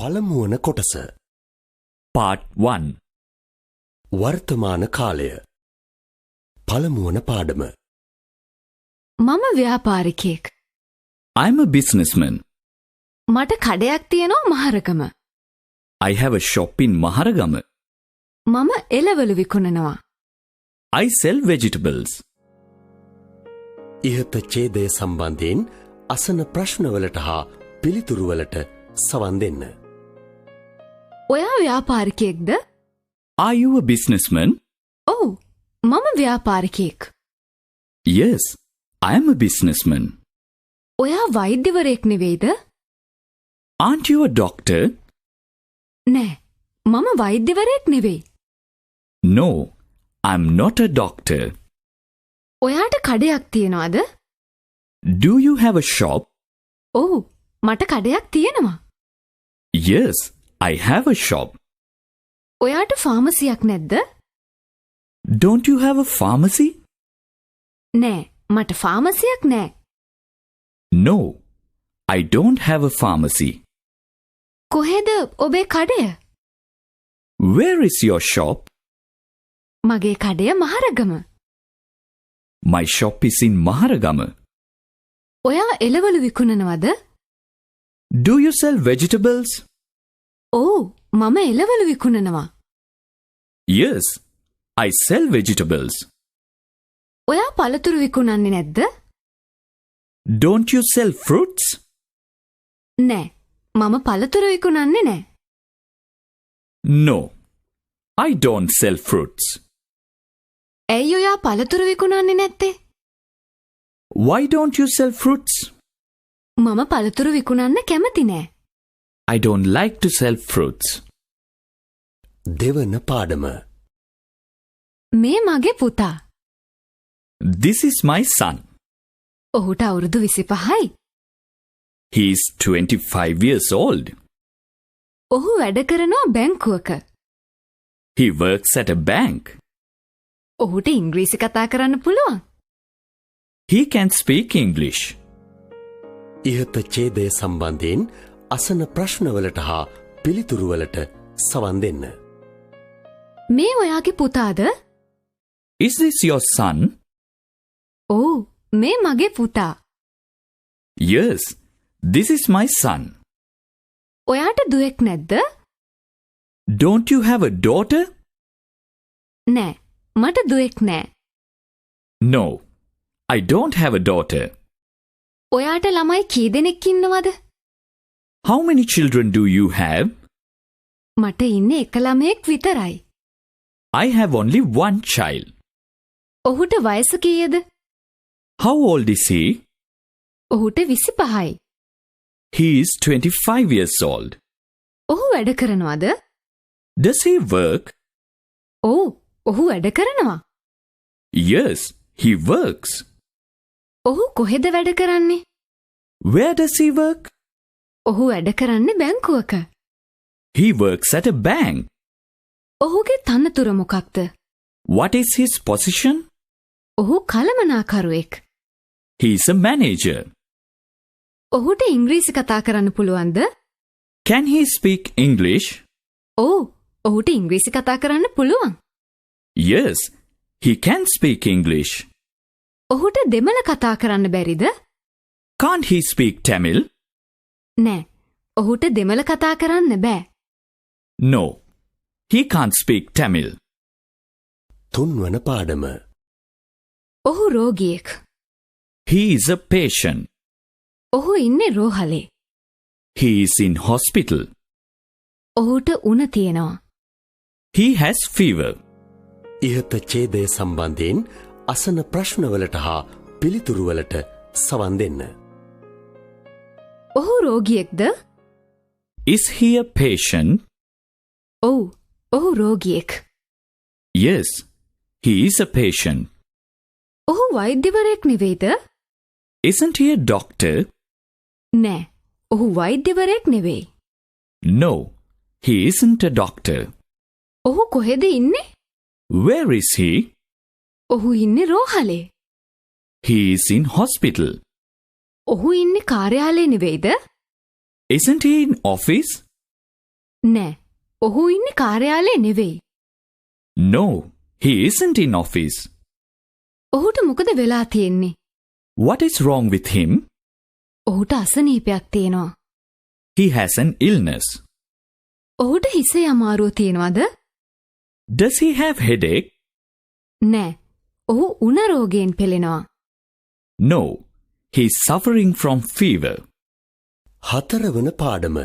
පළමුවන කොටස. Part 1. වර්තමාන කාලය. පළමුවන පාඩම. මම ව්‍යාපාරිකයෙක්. I'm a businessman. මට කඩයක් තියෙනවා Maharagama. I have a shop in Maharagama. මම එළවලු විකුණනවා. I sell vegetables. ඉහත ඡේදය සම්බන්ධයෙන් අසන ප්‍රශ්නවලට හා පිළිතුරුවලට සවන් දෙන්න. ඔයා ව්‍යාපාරිකයෙක්ද? Are you a businessman? ඔව්. මම ව්‍යාපාරිකයෙක්. Yes, I am a businessman. ඔයා වෛද්‍යවරයෙක් නෙවෙයිද? Aren't you a doctor? නෑ. මම වෛද්‍යවරයෙක් නෙවෙයි. No, I'm not a doctor. ඔයාට කඩයක් තියනවද? Do you have a shop? ඔව්. මට කඩයක් තියෙනවා. Yes, I have a shop. ඔයාට ෆාමසියක් නැද්ද? Don't you have a pharmacy? නෑ. මට ෆාමසියක් නෑ. No, I don't have a pharmacy. කොහෙද ඔබේ කඩය? Where is your shop? මගේ කඩය Maharagama. My shop is in Maharagama. ඔයා එළවලු විකුණනවද? Do you sell vegetables? ඔව්. මම එළවලු විකුණනවා. Yes, I sell vegetables. ඔයා පළතුරු විකුණන්නේ නැද්ද? Don't you sell fruits? නෑ. මම පළතුරු විකුණන්නේ නෑ. No, I don't sell fruits. ඇයි ඔයා පළතුරු විකුණන්නේ නැත්තේ? Why don't you sell fruits? මම පළතුරු විකුණන්න කැමති නෑ. I don't like to sell fruits. දෙවන පාඩම. මේ මගේ පුතා. This is my son. ඔහුට අවුරුදු 25යි. He is 25 years old. ඔහු වැඩ කරනවා බැංකුවක. He works at a bank. ඔහුට ඉංග්‍රීසි කතා කරන්න පුළුවන්. He can speak English. ඉහත ඡේදය සම්බන්ධයෙන් අසන ප්‍රශ්නවලට හා පිළිතුරුවලට සවන් දෙන්න. මේ ඔයාගේ පුතාද? Is this your son? ඔව්. මේ මගේ පුතා. Yes, this is my son. ඔයාට දුවෙක් නැද්ද? Don't you have a daughter? නෑ. මට දුවෙක් නෑ. No, I don't have a daughter. ඔයාට ළමයි කී දෙනෙක් ඉන්නවද? How many children do you have? මට ඉන්නේ එක ළමයෙක් විතරයි. I have only one child. ඔහුට වයස කීයද? How old is he? ඔහුට 25යි. He is 25 years old. ඔහු වැඩ කරනවද? Does he work? ඔව්. ඔහු වැඩ කරනවා. Yes, he works. ඔහු කොහෙද වැඩ කරන්නේ? Where does he work? ඔහු වැඩ කරන්නේ බැංකුවක. He works at a bank. ඔහුගේ තනතුර මොකක්ද? What is his position? ඔහු කළමනාකරුවෙක්. He is a manager. ඔහුට ඉංග්‍රීසි කතා කරන්න පුළුවන්ද? Can he speak English? ඔව්. ඔහුට ඉංග්‍රීසි කතා කරන්න පුළුවන්. Yes, he can speak English. ඔහුට දෙමළ කතා කරන්න බැරිද? Can't he speak Tamil? නෑ. ඔහුට දෙමළ කතා කරන්න බෑ. No, he can't speak Tamil. තුන්වන පාඩම. ඔහු රෝගියෙක්. He is a patient. ඔහු ඉන්නේ රෝහලේ. He is in hospital. ඔහුට උණ තියෙනවා. He has fever. ඉහත ඡේදය සම්බන්ධයෙන් අසන ප්‍රශ්නවලට හා පිළිතුරුවලට සවන් දෙන්න. ඔහු රෝගියෙක්ද? Is he a patient? ඔව්. ඔහු රෝගියෙක්. Yes, he is a patient. ඔහු වෛද්‍යවරයෙක් නෙවෙයිද? Isn't he a doctor? නෑ. ඔහු වෛද්‍යවරයෙක් නෙවෙයි. No, he isn't a doctor. ඔහු කොහෙද ඉන්නේ? Where is he? ඔහු ඉන්නේ රෝහලේ. He is in hospital. ඔහු ඉන්නේ කාර්යාලේ නෙවෙයිද? Isn't he in office? නෑ. ඔහු ඉන්නේ කාර්යාලයේ නෙවෙයි. No, he isn't in office. ඔහුට මොකද වෙලා තියෙන්නේ? What is wrong with him? ඔහුට අසනීපයක් තියෙනවා. He has an illness. ඔහුට හිසේ අමාරුව තියෙනවද? Does he have headache? නෑ. ඔහු උණ රෝගයෙන් පෙළෙනවා. No, he is suffering from fever. 4 වන පාඩම.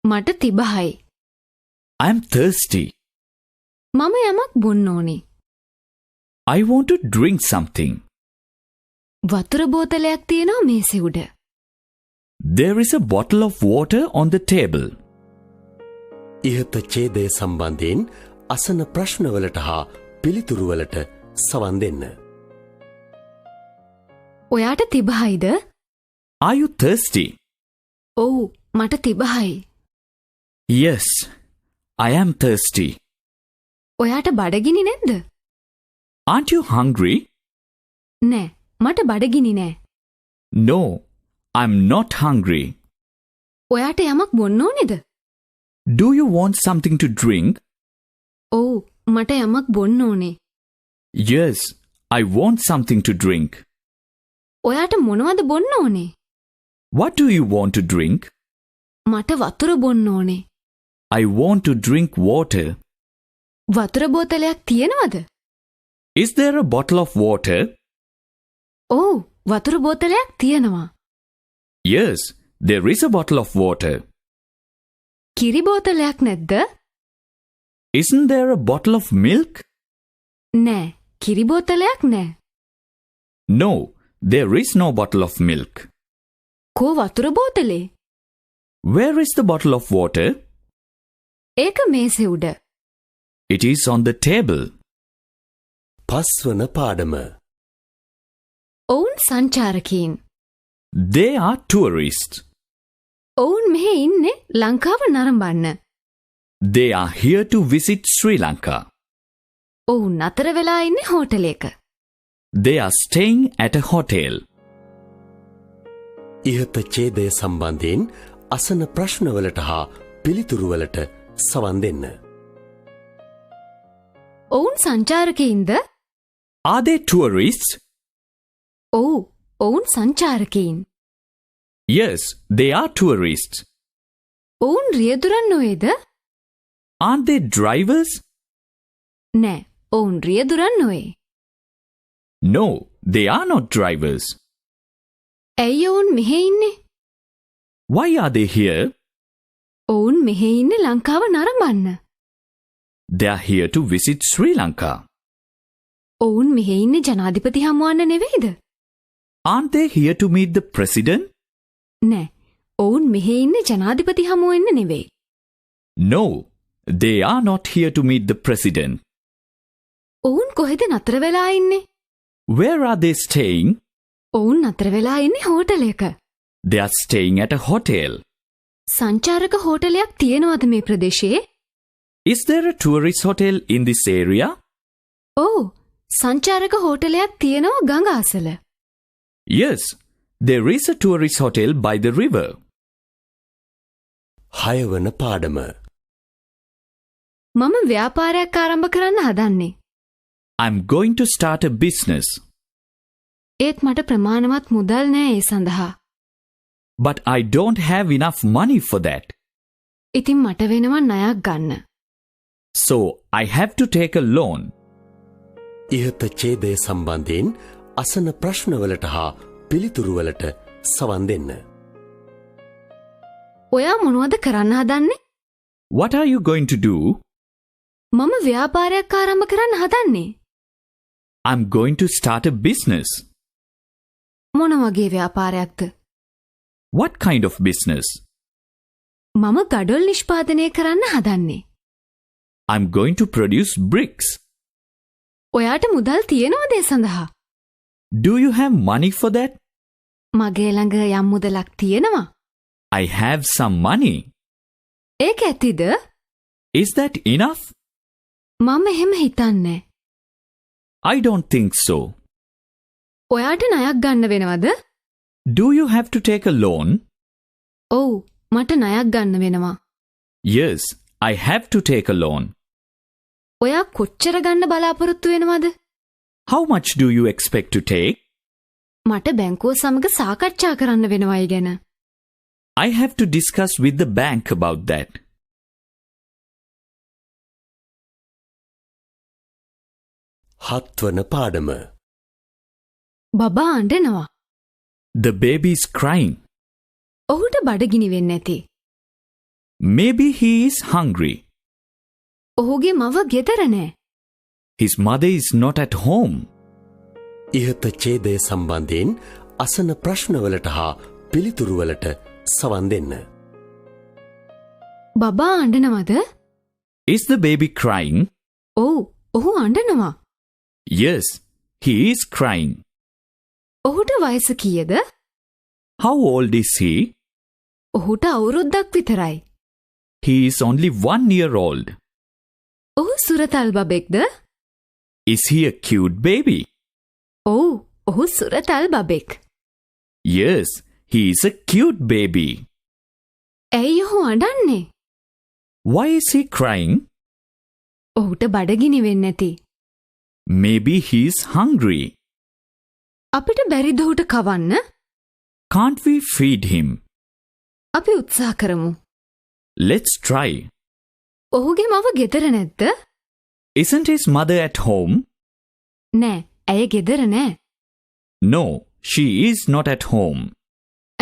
මට තිබහයි. I am thirsty. මම යමක් බොන්න ඕනේ. I want to drink something. වතුර බෝතලයක් තියෙනවා මේසෙ උඩ. There is a bottle of water on the table. ඉහත ඡේදය සම්බන්ධයෙන් අසන ප්‍රශ්නවලට හා පිළිතුරුවලට සවන් දෙන්න. ඔයාට තිබහයිද? Are you thirsty? ඔව් මට තිබහයි. Yes, I am thirsty. ඔයාට බඩගිනි නැද්ද? Aren't you hungry? නෑ මට බඩගිනි නෑ. No, I'm not hungry. ඔයාට යමක් බොන්න ඕනේද? Do you want something to drink? ඔව් මට යමක් බොන්න ඕනේ. Yes, I want something to drink. ඔයාට මොනවද බොන්න ඕනේ? What do you want to drink? මට වතුර බොන්න ඕනේ. I want to drink water. වතුර බෝතලයක් තියෙනවද? Is there a bottle of water? ඔව් වතුර බෝතලයක් තියෙනවා. Yes, there is a bottle of water. කිරි බෝතලයක් නැද්ද? Isn't there a bottle of milk? නෑ කිරි බෝතලයක් නෑ. No, there is no bottle of milk. කෝ වතුර බෝතලේ? Where is the bottle of water? ඒක මේසෙ උඩ. It is on the table. 5 වන පාඩම. ඔවුන් සංචාරකීන්. They are tourists. ඔවුන් මෙහෙ ඉන්නේ ලංකාව නරඹන්න. They are here to visit Sri Lanka. ඔවුන් අතර වෙලා ඉන්නේ හෝටලයක. They are staying at a hotel. ඉහත ඡේදය සම්බන්ධයෙන් අසන ප්‍රශ්නවලට හා පිළිතුරුවලට සවන් දෙන්න. ඔවුන් සංචාරකයින්ද? Are they tourists? ඔව් ඔවුන් සංචාරකයින්. Yes, they are tourists. ඔවුන් රියදුරන් නොවේද? Aren't they drivers? නෑ ඔවුන් රියදුරන් නොවේ. No, they are not drivers. ඇයි ඔවුන් මෙහෙ ඉන්නේ? Why are they here? ඔවුන් මෙහෙ ඉන්නේ ලංකාව නරඹන්න. They are here to visit Sri Lanka. ඔවුන් මෙහෙ ඉන්නේ ජනාධිපති හමුවන්න නෙවෙයිද? Aren't they here to meet the president? නෑ ඔවුන් මෙහෙ ඉන්නේ ජනාධිපති හමුවෙන්න නෙවෙයි. No, they are not here to meet the president. ඔවුන් කොහෙද නතර වෙලා ඉන්නේ? Where are they staying? ඔවුන් නතර වෙලා ඉන්නේ හෝටලයක. They are staying at a hotel. සංචාරක හෝටලයක් තියෙනවද මේ ප්‍රදේශයේ? Is there a tourist hotel in this area? ඔව් සංචාරක හෝටලයක් තියෙනවා ගඟ අසල. Yes, there is a tourist hotel by the river. 6 වන පාඩම. මම ව්‍යාපාරයක් ආරම්භ කරන්න හදන්නේ. I'm going to start a business. ඒත් මට ප්‍රමාණවත් මුදල් නෑ ඒ සඳහා. But I don't have enough money for that. ඉතින් මට වෙනවා ණයක් ගන්න. So I have to take a loan. ඉහත ඡේදය සම්බන්ධයෙන් අසන ප්‍රශ්නවලට හා පිළිතුරුවලට සවන් දෙන්න. ඔයා මොනවද කරන්න හදන්නේ? What are you going to do? මම ව්‍යාපාරයක් ආරම්භ කරන්න හදන්නේ. I'm going to start a business. මොන වගේ ව්‍යාපාරයක්ද? What kind of business? මම ගඩොල් නිෂ්පාදනය කරන්න හදන්නේ. I'm going to produce bricks. ඔයාට මුදල් තියෙනවද ඒ සඳහා? Do you have money for that? මගේ ළඟ යම් මුදලක් තියෙනවා. I have some money. ඒක ඇතිද? Is that enough? මම එහෙම හිතන්නේ. I don't think so. ඔයාට ණයක් ගන්න වෙනවද? Do you have to take a loan? ඔව් මට ණයක් ගන්න වෙනවා. Yes, I have to take a loan. ඔයා කොච්චර ගන්න බලාපොරොත්තු වෙනවද? How much do you expect to take? මට බැංකුව සමග සාකච්ඡා කරන්න වෙනවා ඒ ගැන. I have to discuss with the bank about that. හත්වන පාඩම. බබා අඬනවා. The baby is crying. ඔහුට බඩගිනි වෙන්නේ නැති. Maybe he is hungry. ඔහුගේ මව ගෙදර නෑ. His mother is not at home. ඉහත ඡේදය සම්බන්ධයෙන් අසන ප්‍රශ්නවලට හා පිළිතුරුවලට සවන් දෙන්න. බබා අඬනවද? Is the baby crying? ඔව්, ඔහු අඬනවා. Yes, he is crying. ඔහුට වයස කීයද? How old is he? ඔහුට අවුරුද්දක් විතරයි. He is only 1 year old. ඔහු සුරතල් බබෙක්ද? Is he a cute baby? ඔව්, ඔහු සුරතල් බබෙක්. Yes, he is a cute baby. ඇයි ඔහු අඬන්නේ? Why is he crying? ඔහුට බඩගිනි වෙන්නේ නැති. Maybe he is hungry. අපිට බැරිද ඔහුට කවන්න? Can't we feed him? අපි උත්සාහ කරමු. Let's try. ඔහුගේ මව ගෙදර නැද්ද? Isn't his mother at home? නෑ, ඇය ගෙදර නෑ. No, she is not at home.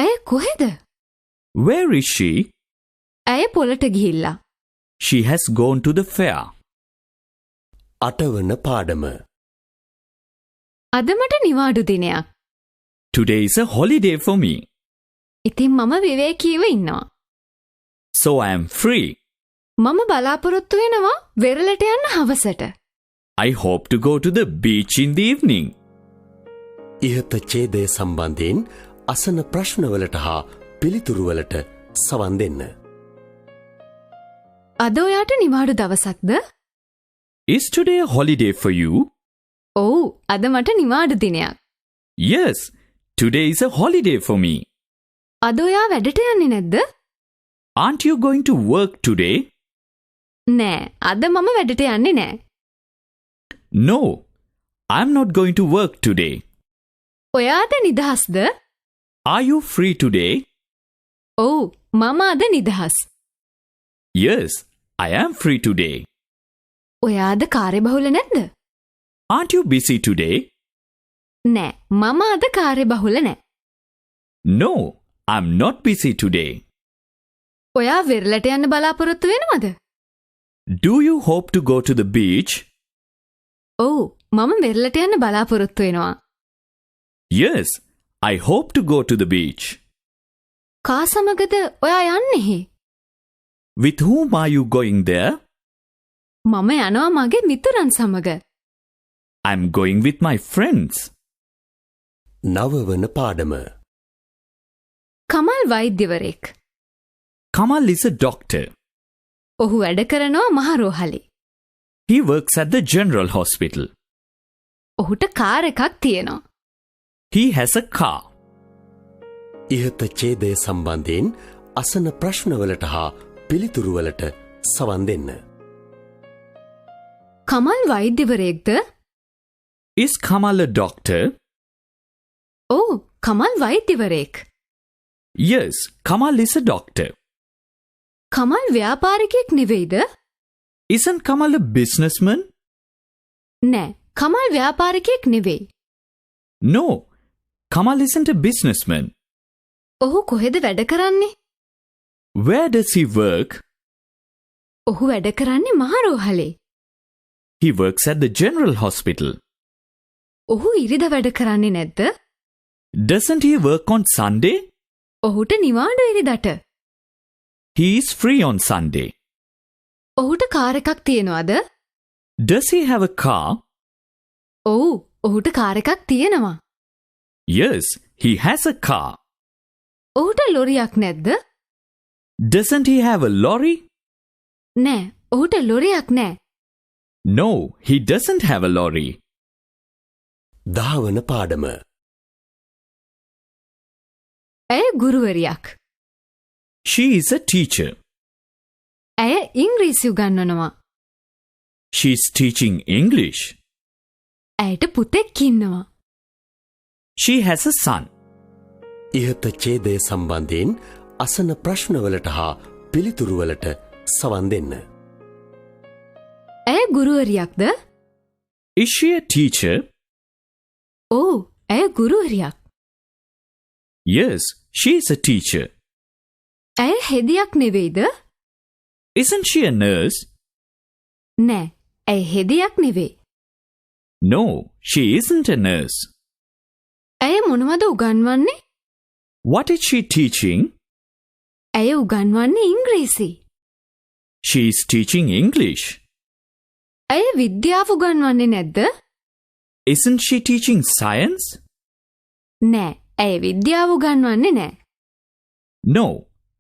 ඇය කොහෙද? Where is she? ඇය පොලට ගිහිල්ලා. She has gone to the fair. අටවන පාඩම. අද මට නිවාඩු දිනයක්. Today is a holiday for me. ඉතින් මම විවේකීව ඉන්නවා. So I am free. මම බලාපොරොත්තු වෙනවා වෙරළට යන්න හවසට. I hope to go to the beach in the evening. ඉහත ඡේදය සම්බන්ධයෙන් අසන ප්‍රශ්නවලට හා පිළිතුරුවලට සවන් දෙන්න. අද ඔයාට නිවාඩු දවසක්ද? Is today a holiday for you? ඔව්, අද මට නිවාඩු දිනයක්. Yes, today is a holiday for me. අද ඔයා වැඩට යන්නේ නැද්ද? Aren't you going to work today? නෑ, අද මම වැඩට යන්නේ නෑ. No, I'm not going to work today. ඔයා අද නිදහස්ද? Are you free today? ඔව්, මම අද නිදහස්. Yes, I am free today. ඔයා අද කාර්යබහුල නැද්ද? Aren't you busy today? නෑ, මම අද කාර්යබහුල නෑ. No, I'm not busy today. ඔයා වෙරළට යන්න බලාපොරොත්තු වෙනවද? Do you hope to go to the beach? ඔව්, මම වෙරළට යන්න බලාපොරොත්තු වෙනවා. Yes, I hope to go to the beach. කා සමගද ඔයා යන්නේ? With whom are you going there? මම යනවා මගේ මිතුරන් සමග. I'm going with my friends. නවවන පාඩම. කමල් වෛද්‍යවරයෙක්. Kamal is a doctor. ඔහු වැඩ කරනවා මහරෝහලේ. He works at the General Hospital. ඔහුට කාර් එකක් තියෙනවා. He has a car. ඉහත ඡේදය සම්බන්ධයෙන් අසන ප්‍රශ්නවලට හා පිළිතුරුවලට සවන් දෙන්න. Kamal වෛද්‍යවරයෙක්ද? Is Kamal a doctor? ඔව්, කමල් වෛද්‍යවරයෙක්. Yes, Kamal is a doctor. Kamal ව්‍යාපාරිකයෙක් නෙවෙයිද? Isn't Kamal a businessman? නෑ, කමල් ව්‍යාපාරිකයෙක් නෙවෙයි. No, Kamal isn't a businessman. ඔහු කොහෙද වැඩ කරන්නේ? Where does he work? ඔහු වැඩ කරන්නේ මහරෝහලේ. He works at the General Hospital. ඔහු ඉරිදා වැඩ කරන්නේ නැද්ද? Doesn't he work on Sunday? ඔහුට නිවාඩු ඉරිදාට. He is free on Sunday. ඔහුට කාර් එකක් තියෙනවද? Does he have a car? ඔව්, ඔහුට කාර් එකක් තියෙනවා. Yes, he has a car. ඔහුට ලොරියක් නැද්ද? Doesn't he have a lorry? නෑ, ඔහුට ලොරියක් නෑ. No, he doesn't have a lorry. දහවන පාඩම. ඇය ගුරුවරියක්. She is a teacher. ඇය ඉංග්‍රීසි උගන්වනවා. She's teaching English. ඇයට පුතෙක් ඉන්නවා. She has a son. ඉහත ඡේදය සම්බන්ධයෙන් අසන ප්‍රශ්නවලට හා පිළිතුරුවලට සවන් දෙන්න. ඇය ගුරුවරියක්ද? Is she a teacher? ඔව්, ඇය ගුරුවරියක්. Yes, she is a teacher. ඇය හෙදියක් නෙවෙයිද? Isn't she a nurse? නෑ, ඇය හෙදියක් නෙවෙයි. No, she isn't a nurse. ඇය මොනවද උගන්වන්නේ? What is she teaching? ඇය උගන්වන්නේ ඉංග්‍රීසි. She is teaching English. ඇය විද්‍යාව උගන්වන්නේ නැද්ද? Isn't she teaching science? නෑ, ඇය විද්‍යාව උගන්වන්නේ නෑ. No,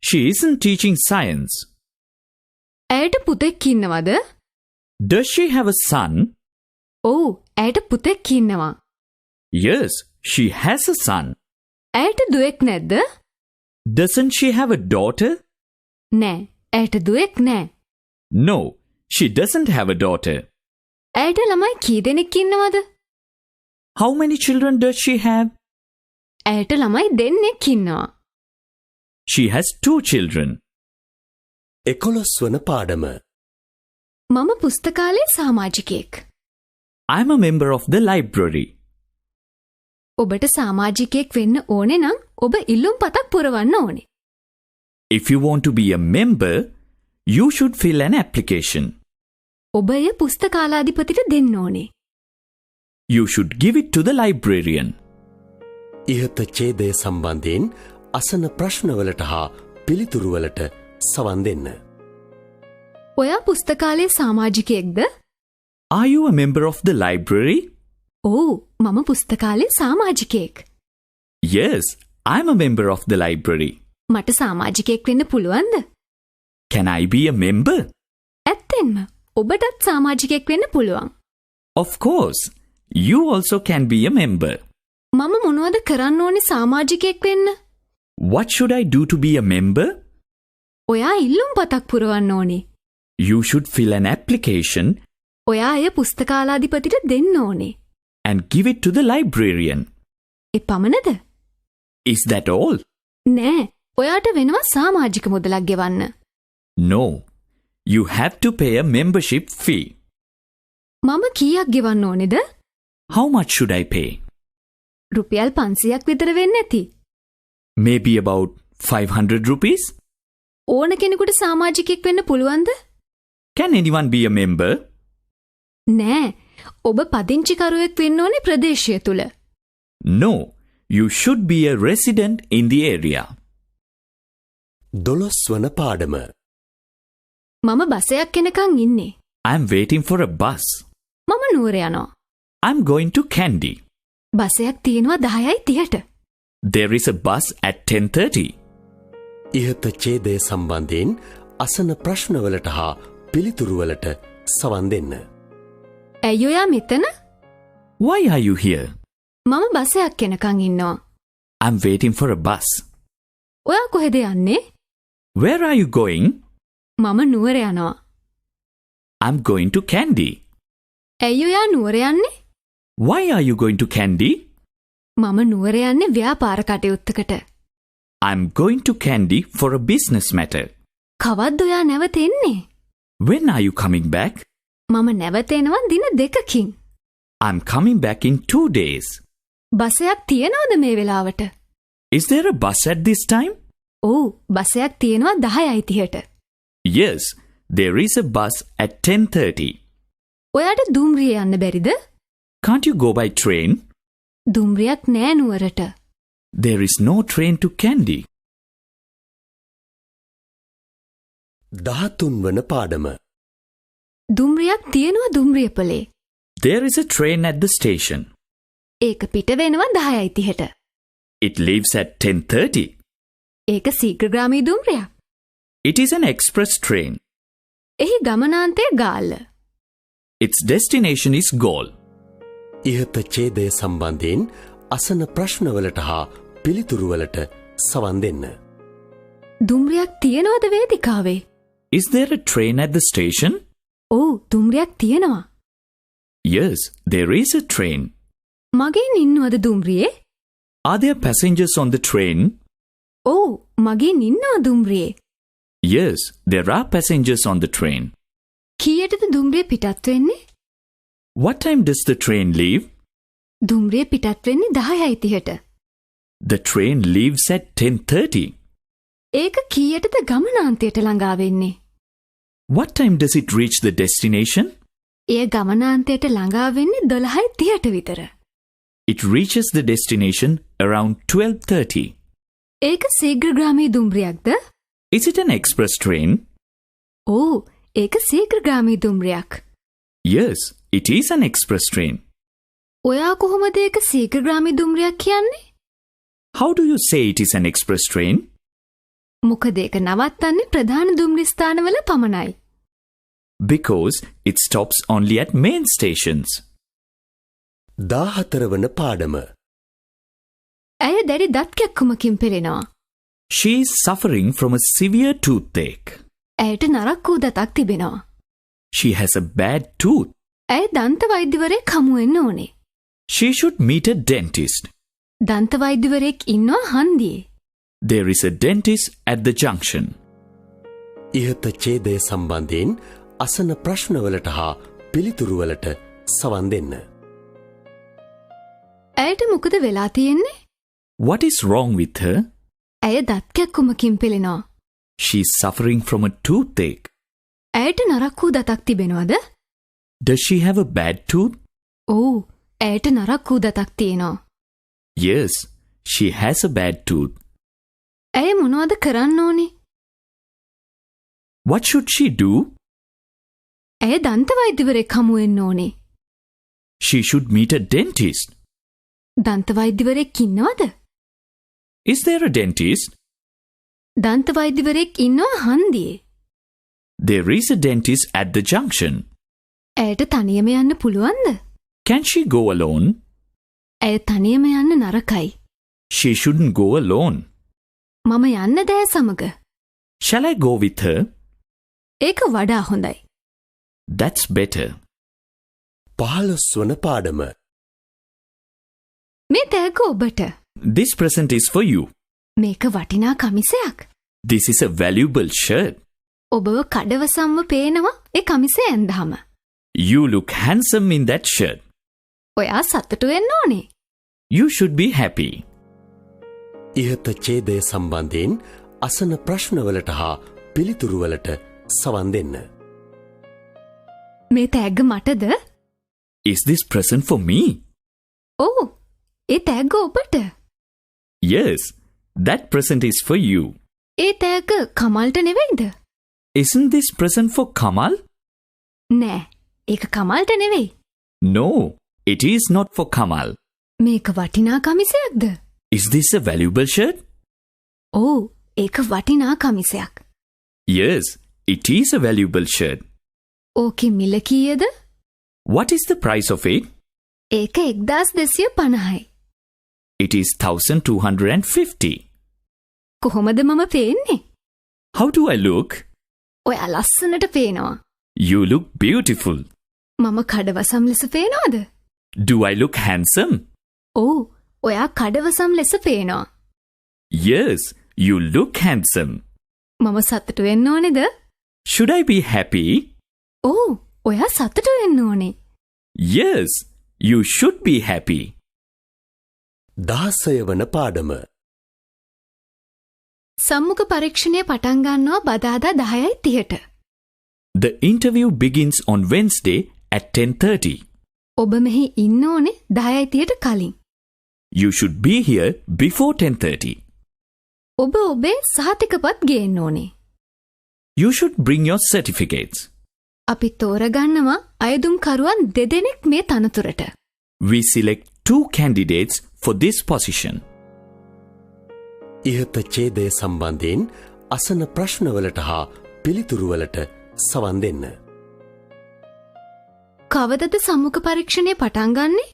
she isn't teaching science. ඇයට පුතෙක් ඉන්නවද? Does she have a son? ඔව්, ඇයට පුතෙක් ඉන්නවා. Yes, she has a son. ඇයට දුවෙක් නැද්ද? Doesn't she have a daughter? නෑ, ඇයට දුවෙක් නෑ. No, she doesn't have a daughter. ඇයට ළමයි කී දෙනෙක් ඉන්නවද? How many children does she have? ඇයට ළමයි දෙන්නෙක් ඉන්නවා. She has 2 children. 11 වන පාඩම. මම පුස්තකාලයේ සමාජිකයෙක්. I'm a member of the library. ඔබට සමාජිකයෙක් වෙන්න ඕනේ නම් ඔබ ඉල්ලුම් පතක් පුරවන්න ඕනේ. If you want to be a member, you should fill an application. ඔබ එය පුස්තකාලාධිපතිට දෙන්න ඕනේ. You should give it to the librarian. ඉහත ඡේදය සම්බන්ධයෙන් අසන ප්‍රශ්නවලට හා පිළිතුරුවලට සවන් දෙන්න. ඔයා පුස්තකාලයේ සමාජිකයෙක්ද? Are you a member of the library? ඔව්, මම පුස්තකාලයේ සමාජිකයෙක්. Yes, I'm a member of the library. මට සමාජිකයෙක් වෙන්න පුළුවන්ද? Can I be a member? ඇත්තෙන්ම ඔබටත් සමාජිකයෙක් වෙන්න පුළුවන්. Of course, you also can be a member. මම මොනවද කරන්න ඕනේ සමාජිකයෙක් වෙන්න? What should I do to be a member? ඔයා ඉල්ලුම් පතක් පුරවන්න ඕනේ. You should fill an application ඔයා එය පුස්තකාලාධිපතිට දෙන්න ඕනේ. and give it to the librarian. එපමණද? Is that all? නෑ, ඔයාට වෙනවා සමාජික මුදලක් ගෙවන්න. No, you have to pay a membership fee. මම කීයක් ගෙවන්න ඕනේද? How much should I pay? රුපියල් 500ක් විතර වෙන්න ඇති. Maybe about 500 rupees? ඕන කෙනෙකුට සමාජිකයෙක් වෙන්න පුළුවන්ද? Can anyone be a member? නෑ, ඔබ පදිංචිකරුවෙක් වෙන්න ඕනේ ප්‍රදේශය තුල. No, you should be a resident in the area. 12 වන පාඩම. මම බසයක් එනකන් ඉන්නේ. I'm waiting for a bus. මම නුවර යනවා. I'm going to Kandy. බසයක් තියෙනවා 10:30ට. There is a bus at 10:30. ඉහත ඡේදය සම්බන්ධයෙන් අසන ප්‍රශ්නවලට හා පිළිතුරුවලට සවන් දෙන්න. ඇයි ඔයා මෙතන? Why are you here? මම බසයක් එනකන් ඉන්නවා. I'm waiting for a bus. ඔයා කොහෙද යන්නේ? Where are you going? මම නුවර යනවා. I'm going to Kandy. ඇයි ඔයා නුවර යන්නේ? Why are you going to Kandy? මම නුවර යන්නේ ව්‍යාපාර කටයුත්තකට. I'm going to Kandy for a business matter. කවද්ද ඔයා නැවත එන්නේ? When are you coming back? මම නැවත එනවා දින 2කින්. I'm coming back in 2 days. බසයක් තියනවද මේ වෙලාවට? Is there a bus at this time? ඔව්, බසයක් තියෙනවා 10:30ට. Yes, there is a bus at 10:30. ඔයාට දුම්රිය යන්න බැරිද? Can't you go by train? දුම්රියක් නෑ නුවරට. There is no train to Kandy. 13 වන පාඩම. දුම්රියක් තියෙනවා දුම්රියපලේ. There is a train at the station. ඒක පිට වෙනවා 10:30ට. It leaves at 10:30. ඒක සීඝ්‍රගාමී දුම්රියක්. It is an express train. එහි ගමනාන්තය Galle. Its destination is Galle. ඉහත ඡේදය සම්බන්ධයෙන් අසන ප්‍රශ්නවලට හා පිළිතුරුවලට සවන් දෙන්න. දුම්රියක් තියෙනවද වේදිකාවේ? Is there a train at the station? ඔව් දුම්රියක් තියෙනවා. Yes, there is a train. මගෙන් ඉන්නවද දුම්රියේ? Are there passengers on the train? ඔව් මගෙන් ඉන්නවා දුම්රියේ. Yes, there are passengers on the train. කීයටද දුම්රිය පිටත් වෙන්නේ? What time does the train leave? දුම්රිය පිටත් වෙන්නේ 10:30ට. The train leaves at 10:30. ඒක කීයටද ගමනාන්තයට ළඟා වෙන්නේ? What time does it reach the destination? එය ගමනාන්තයට ළඟා වෙන්නේ 12:30ට විතර. It reaches the destination around 12:30. ඒක ශීඝ්‍රගාමී දුම්රියක්ද? Is it an express train? ඔව් ඒක ශීඝ්‍රගාමී දුම්රියක්. Yes, it is an express train. ඔයා කොහොමද ඒක ශීඝ්‍රගාමී දුම්රියක් කියන්නේ? How do you say it is an express train? මොකද ඒක නවත්තන්නේ ප්‍රධාන දුම්රිය ස්ථානවල පමණයි. Because it stops only at main stations. 14 වන පාඩම. ඇය දැඩි දත් කැක්කුමකින් පෙළෙනවා. She is suffering from a severe toothache. ඇයට නරක් වූ දතක් තිබෙනවා. She has a bad tooth. ඇය දන්ත වෛද්‍යවරයෙක් හමු වෙන්න ඕනේ. She should meet a dentist. දන්ත වෛද්‍යවරයෙක් ඉන්නවා හන්දියේ. There is a dentist at the junction. ඉහත ඡේදය සම්බන්ධයෙන් අසන ප්‍රශ්නවලට හා පිළිතුරුවලට සවන් දෙන්න. ඇයට මොකද වෙලා තියෙන්නේ? What is wrong with her? ඇය දත් කැක්කුමකින් පෙළෙනවා. She is suffering from a toothache. ඇයට නරක් වූ දතක් තිබෙනවද? Does she have a bad tooth? ඔව් ඇයට නරක් වූ දතක් තියෙනවා. Yes, she has a bad tooth. ඇය මොනවද කරන්න ඕනේ? What should she do? ඇය දන්ත වෛද්‍යවරයෙක් හමු වෙන්න ඕනේ. She should meet a dentist. දන්ත වෛද්‍යවරයෙක් ඉන්නවද? Is there a dentist? දන්ත වෛද්‍යවරයෙක් ඉන්නවා හන්දියේ. There is a dentist at the junction. ඇයට තනියම යන්න පුළුවන්ද? Can she go alone? ඇය තනියම යන්න නරකයි. She shouldn't go alone. මම යන්න දෑ සමග. Shall I go with her? ඒක වඩා හොඳයි. That's better. 15 වන පාඩම. මේ තෑග්ග ඔබට. This present is for you. මේක වටිනා කමිසයක්. This is a valuable shirt. ඔබව කඩවසම්ව පේනවා ඒ කමිසය ඇන්දාම. You look handsome in that shirt. ඔයා සතුටු වෙන්න ඕනේ. You should be happy. ඉහත ඡේදය සම්බන්ධයෙන් අසන ප්‍රශ්නවලට හා පිළිතුරුවලට සවන් දෙන්න. මේ තෑග්ග මටද? Is this present for me? ඔව් ඒ තෑග්ග ඔබට. Yes, that present is for you. A තෑග්ග කමල්ට නෙවෙයිද? Isn't this present for Kamal? නෑ ඒක කමල්ට නෙවෙයි. No, it is not for Kamal. මේක වටිනා කමිසයක්ද? Is this a valuable shirt? ඔව් ඒක වටිනා කමිසයක්. Yes, it is a valuable shirt. ඕකේ මිල කීයද? What is the price of it? ඒක 1250යි. It is 1250. කොහොමද මම පේන්නේ? How do I look? ඔයා ලස්සනට පේනවා. You look beautiful. මම කඩවසම් ලෙස පේනවද? Do I look handsome? ඔව් ඔයා කඩවසම් ලෙස පේනවා. Yes, you look handsome. මම සතුටු වෙන්න ඕනේද? Should I be happy? ඔව් ඔයා සතුටු වෙන්න ඕනේ. Yes, you should be happy. 16 වන පාඩම. සම්මුඛ පරීක්ෂණය පටන් ගන්නවා බදාදා 10:30ට. The interview begins on Wednesday at 10:30. ඔබ මෙහි ඉන්න ඕනේ 10:30ට කලින්. You should be here before 10:30. ඔබ ඔබේ සහතිකපත් ගේන්න ඕනේ. You should bring your certificates. අපි තෝරගන්නවා අයදුම්කරුවන් දෙදෙනෙක් මේ තනතුරට. We select 2 candidates for this position. ඉහත ඡේදය සම්බන්ධයෙන් අසන ප්‍රශ්නවලට හා පිළිතුරුවලට සවන් දෙන්න. කවදද සම්මුඛ පරීක්ෂණය පටන් ගන්නෙ?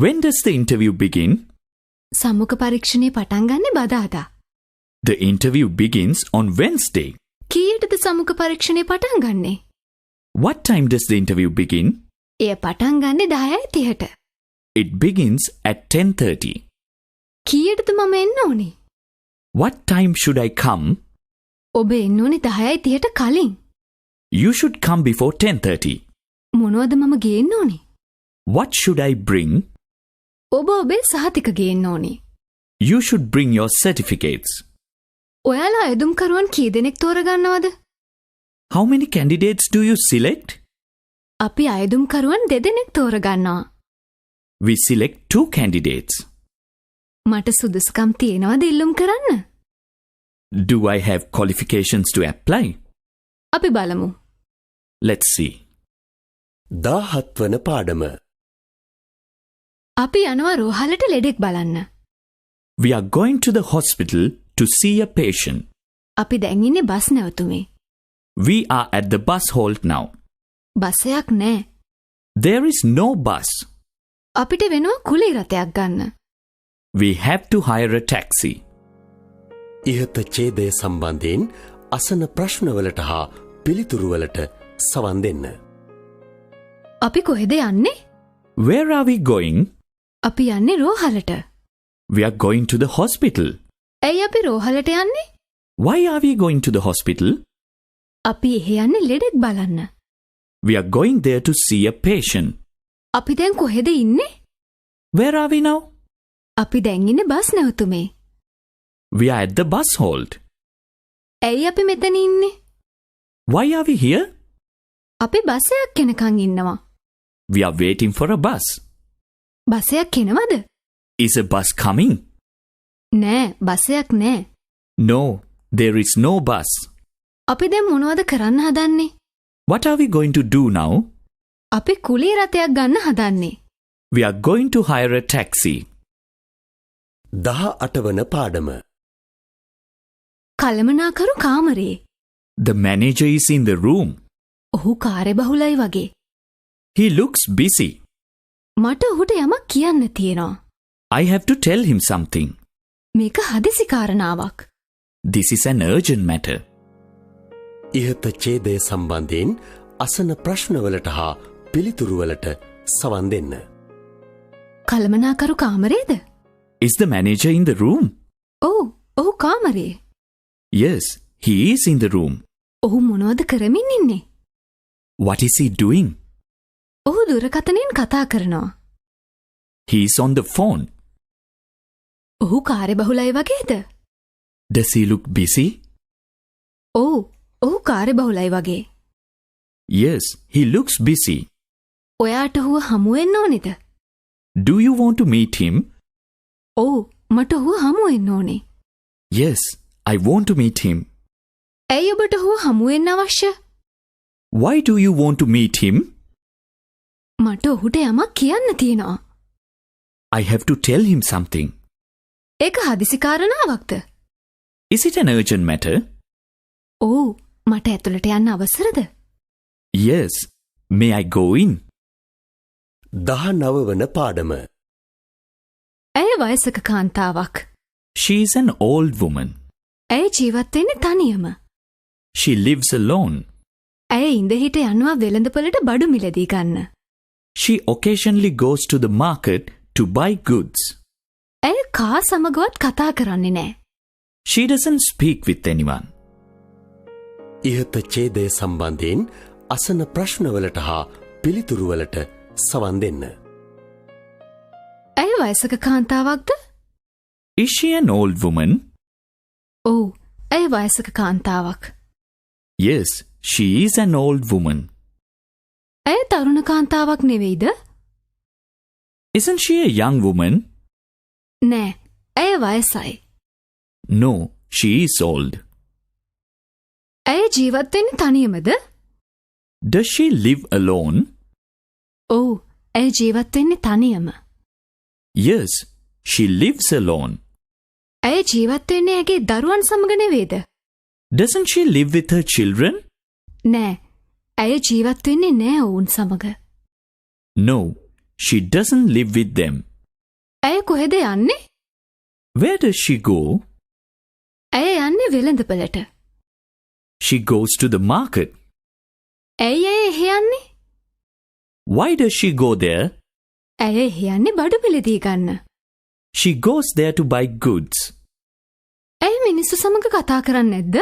When does the interview begin? සම්මුඛ පරීක්ෂණය පටන් ගන්නෙ බදාදා. The interview begins on Wednesday. කීයටද සමුඛ පරීක්ෂණය පටන් ගන්නේ? What time does the interview begin? එය පටන් ගන්නේ 10:30ට. It begins at 10:30. කීයටද මම එන්න ඕනේ? What time should I come? ඔබ එන්න ඕනේ 10:30ට කලින්. You should come before 10:30. මොනවද මම ගේන්න ඕනේ? What should I bring? ඔබ ඔබේ සහතික ගේන්න ඕනේ. You should bring your certificates. ඔයාලා අයදුම්කරුවන් කී දෙනෙක් තෝරගන්නවද? How many candidates do you select? අපි අයදුම්කරුවන් 2 දෙනෙක් තෝරගන්නවා. We select 2 candidates. මට සුදුසුකම් තියෙනවද ඉල්ලුම් කරන්න? Do I have qualifications to apply? අපි බලමු. Let's see. 17 වන පාඩම. අපි යනවා රෝහලට ලෙඩෙක් බලන්න. We are going to the hospital to see a patient. අපි දැන් ඉන්නේ බස් නැවතුමේ. We are at the bus halt now. බසයක් නැහැ. There is no bus. අපිට වෙනවා කුලී රථයක් ගන්න. We have to hire a taxi. ඉහත ඡේදය සම්බන්ධයෙන් අසන ප්‍රශ්නවලට හා පිළිතුරුවලට සවන් දෙන්න. අපි කොහෙද යන්නේ? Where are we going? අපි යන්නේ රෝහලට. We are going to the hospital. ඇයි අපි රෝහලට යන්නේ? Why are we going to the hospital? අපි එහෙ යන්නේ ලෙඩෙක් බලන්න. We are going there to see a patient. අපි දැන් කොහෙද ඉන්නේ? Where are we now? අපි දැන් ඉන්නේ බස් නැවතුමේ. We are at the bus halt. ඇයි අපි මෙතන ඉන්නේ? Why are we here? අපි බසයක් එනකන් ඉන්නවා. We are waiting for a bus. බසයක් එනවද? Is a bus coming? නෑ, බසයක් නෑ. No, there is no bus. අපි දැන් මොනවද කරන්න හදන්නේ? What are we going to do now? අපි කුලී රථයක් ගන්න හදන්නේ. We are going to hire a taxi. 18 වන පාඩම. කළමනාකරු කාමරේ. The manager is in the room. ඔහු කාර්යබහුලයි වගේ. He looks busy. මට ඔහුට යමක් කියන්න තියෙනවා. I have to tell him something. මේක හදිසි කාරණාවක්. This is an urgent matter. ඉහත ඡේදය සම්බන්ධයෙන් අසන ප්‍රශ්නවලට හා පිළිතුරුවලට සවන් දෙන්න. කළමනාකරු කාමරේද? Is the manager in the room? ඔව්, ඔහු කාමරේ. Yes, he is in the room. ඔහු මොනවද කරමින් ඉන්නේ? What is he doing? ඔහු දුරකථනයෙන් කතා කරනවා. He is on the phone. ඔහු කාර්යබහුලයි වගේද? Does he look busy? ඔව්, ඔහු කාර්යබහුලයි වගේ. Yes, he looks busy. ඔයාට ඔහුව හමු වෙන්න ඕනේද? Do you want to meet him? ඔව්, මට ඔහුව හමු වෙන්න ඕනේ. Yes, I want to meet him. ඇයි ඔබට ඔහුව හමු වෙන්න අවශ්‍ය? Why do you want to meet him? මට ඔහුට යමක් කියන්න තියෙනවා. I have to tell him something. ඒක හදිසි කාරණාවක්ද? Is it an urgent matter? ඔව්, මට ඇතුළට යන්න අවසරද? Yes. May I go in? 19 වන පාඩම. ඇය වයසක කාන්තාවක්. She is an old woman. ඇය ජීවත් වෙන්නේ තනියම. She lives alone. ඇය ඉඳහිට යනවා වෙළඳපොළට බඩු මිලදී ගන්න. She occasionally goes to the market to buy goods. ඇය කා සමගවත් කතා කරන්නේ නෑ. She doesn't speak with anyone. ඉහත ඡේදය සම්බන්ධයෙන් අසන ප්‍රශ්නවලට හා පිළිතුරුවලට සවන් දෙන්න. ඇය වයසක කාන්තාවක්ද? Is she an old woman? ඔව්, ඇය වයසක කාන්තාවක්. Yes, she is an old woman. ඇය තරුණ කාන්තාවක් නෙවෙයිද? Isn't she a young woman? නෑ, ඇය වයසයි. No, she is old. ඇය ජීවත් වෙන්නේ තනියමද? Does she live alone? ඔව්, ඇය ජීවත් වෙන්නේ තනියම. Yes, she lives alone. ඇය ජීවත් වෙන්නේ ඇගේ දරුවන් සමග නෙවෙයිද? Doesn't she live with her children? නෑ, ඇය ජීවත් වෙන්නේ නෑ ඔවුන් සමග. No, she doesn't live with them. ඇය කොහෙද යන්නේ? Where does she go? ඇය යන්නේ වෙළඳපළට. She goes to the market. ඇයි ඇය එහෙ යන්නේ? Why does she go there? ඇය එහෙ යන්නේ බඩු මිලදී ගන්න. She goes there to buy goods. ඇයි මිනිස්සු සමග කතා කරන්නේ නැද්ද?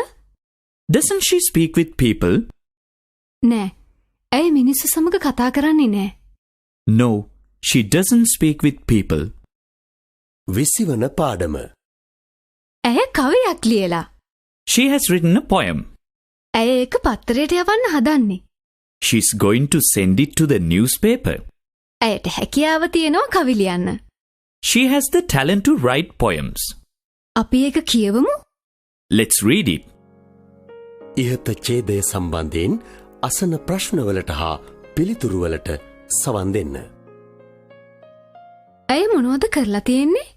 Doesn't she speak with people? නෑ. ඇයි මිනිස්සු සමග කතා කරන්නේ නෑ. No, she doesn't speak with people. විසිවන පාඩම. ඇය කවියක් ලියලා. She has written a poem. ඇය ඒක පත්තරයට යවන්න හදන්නේ. She's going to send it to the newspaper. ඇයට හැකියාව තියෙනවා කවි ලියන්න. She has the talent to write poems. අපි ඒක කියවමු. Let's read it. ඉහත ඡේදය සම්බන්ධයෙන් අසන ප්‍රශ්නවලට හා පිළිතුරුවලට සවන් දෙන්න. ඇය මොනවද කරලා තියෙන්නේ?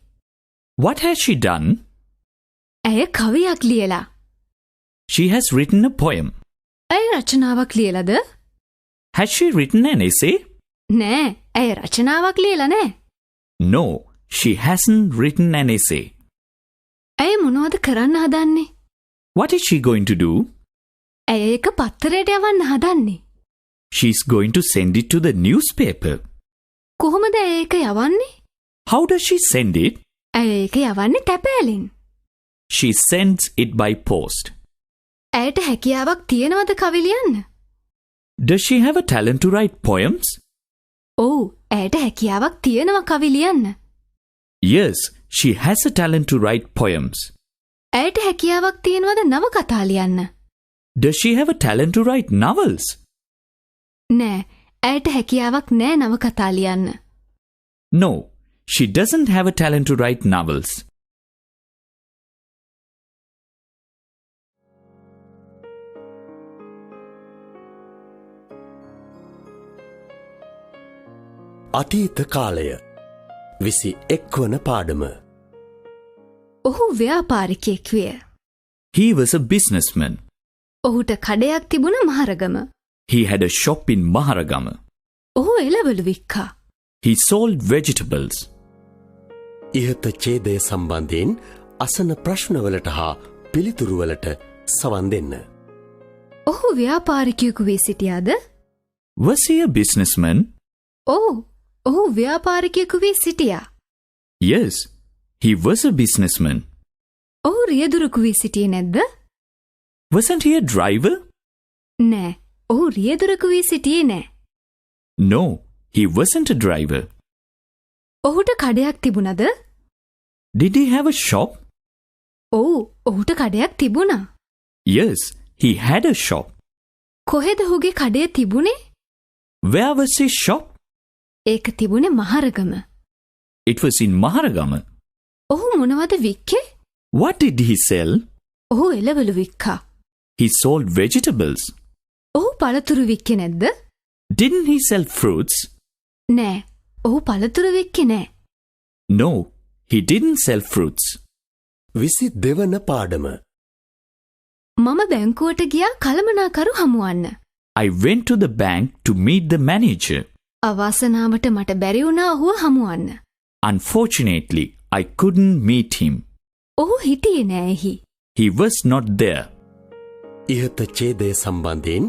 What has she done? ඇය කවියක් ලියලා. She has written a poem. ඇය රචනාවක් ලියලාද? Has she written an essay? නෑ. ඇය රචනාවක් ලියලා නෑ. No, she hasn't written an essay. ඇය මොනවද කරන්න හදන්නේ? What is she going to do? ඇය ඒක පත්තරයට යවන්න හදන්නේ. She's going to send it to the newspaper. කොහොමද ඇය ඒක යවන්නේ? How does she send it? ඇය ඒක යවන්නේ තැපෑලෙන්. She sends it by post. ඇයට හැකියාවක් තියෙනවද කවි ලියන්න? Does she have a talent to write poems? ඔව්, ඇයට හැකියාවක් තියෙනවා කවි ලියන්න. Yes, she has a talent to write poems. ඇයට හැකියාවක් තියෙනවද නවකතා ලියන්න? Does she have a talent to write novels? නෑ, ඇයට හැකියාවක් නෑ නවකතා ලියන්න. No, she doesn't have a talent to write novels. අතීත කාලය. 21 වන පාඩම. ඔහු ව්‍යාපාරිකයෙක් විය. He was a businessman. ඔහුට කඩයක් තිබුණ Maharagama. He had a shop in Maharagama. ඔහු එළවලු වික්කා. He sold vegetables. ඉහත ඡේදය සම්බන්ධයෙන් අසන ප්‍රශ්නවලට හා පිළිතුරුවලට සවන් දෙන්න. ඔහු ව්‍යාපාරිකයෙකු වී සිටියාද? Was he a businessman? ඔව්, ඔහු ව්‍යාපාරිකයෙකු වී සිටියා. Yes, he was a businessman. ඔහු රියදුරෙකු වී සිටියේ නැද්ද? Wasn't he a driver? නෑ, ඔහු රියදුරෙකු වී සිටියේ නෑ. No, he wasn't a driver. ඔහුට කඩයක් තිබුණද? Did he have a shop? ඔව්, ඔහුට කඩයක් තිබුණා. Yes, he had a shop. කොහෙද ඔහුගේ කඩය තිබුණේ? Where was his shop? ඒක තිබුණේ Maharagama. It was in Maharagama. ඔහු මොනවද වික්කේ? What did he sell? ඔහු එළවලු වික්කා. He sold vegetables. ඔහු පළතුරු වික්කේ නැද්ද? Didn't he sell fruits? නෑ, ඔහු පළතුරු වික්කේ නෑ. No, he didn't sell fruits. 22 වන පාඩම. මම බැංකුවට ගියා කළමනාකරු හමුවන්න. I went to the bank to meet the manager. අවාසනාවට මට බැරි වුණා ඔහුව හමුවන්න. Unfortunately, I couldn't meet him. ඔහු හිටියේ නෑ එහි. He was not there. ඉහත ඡේදය සම්බන්ධයෙන්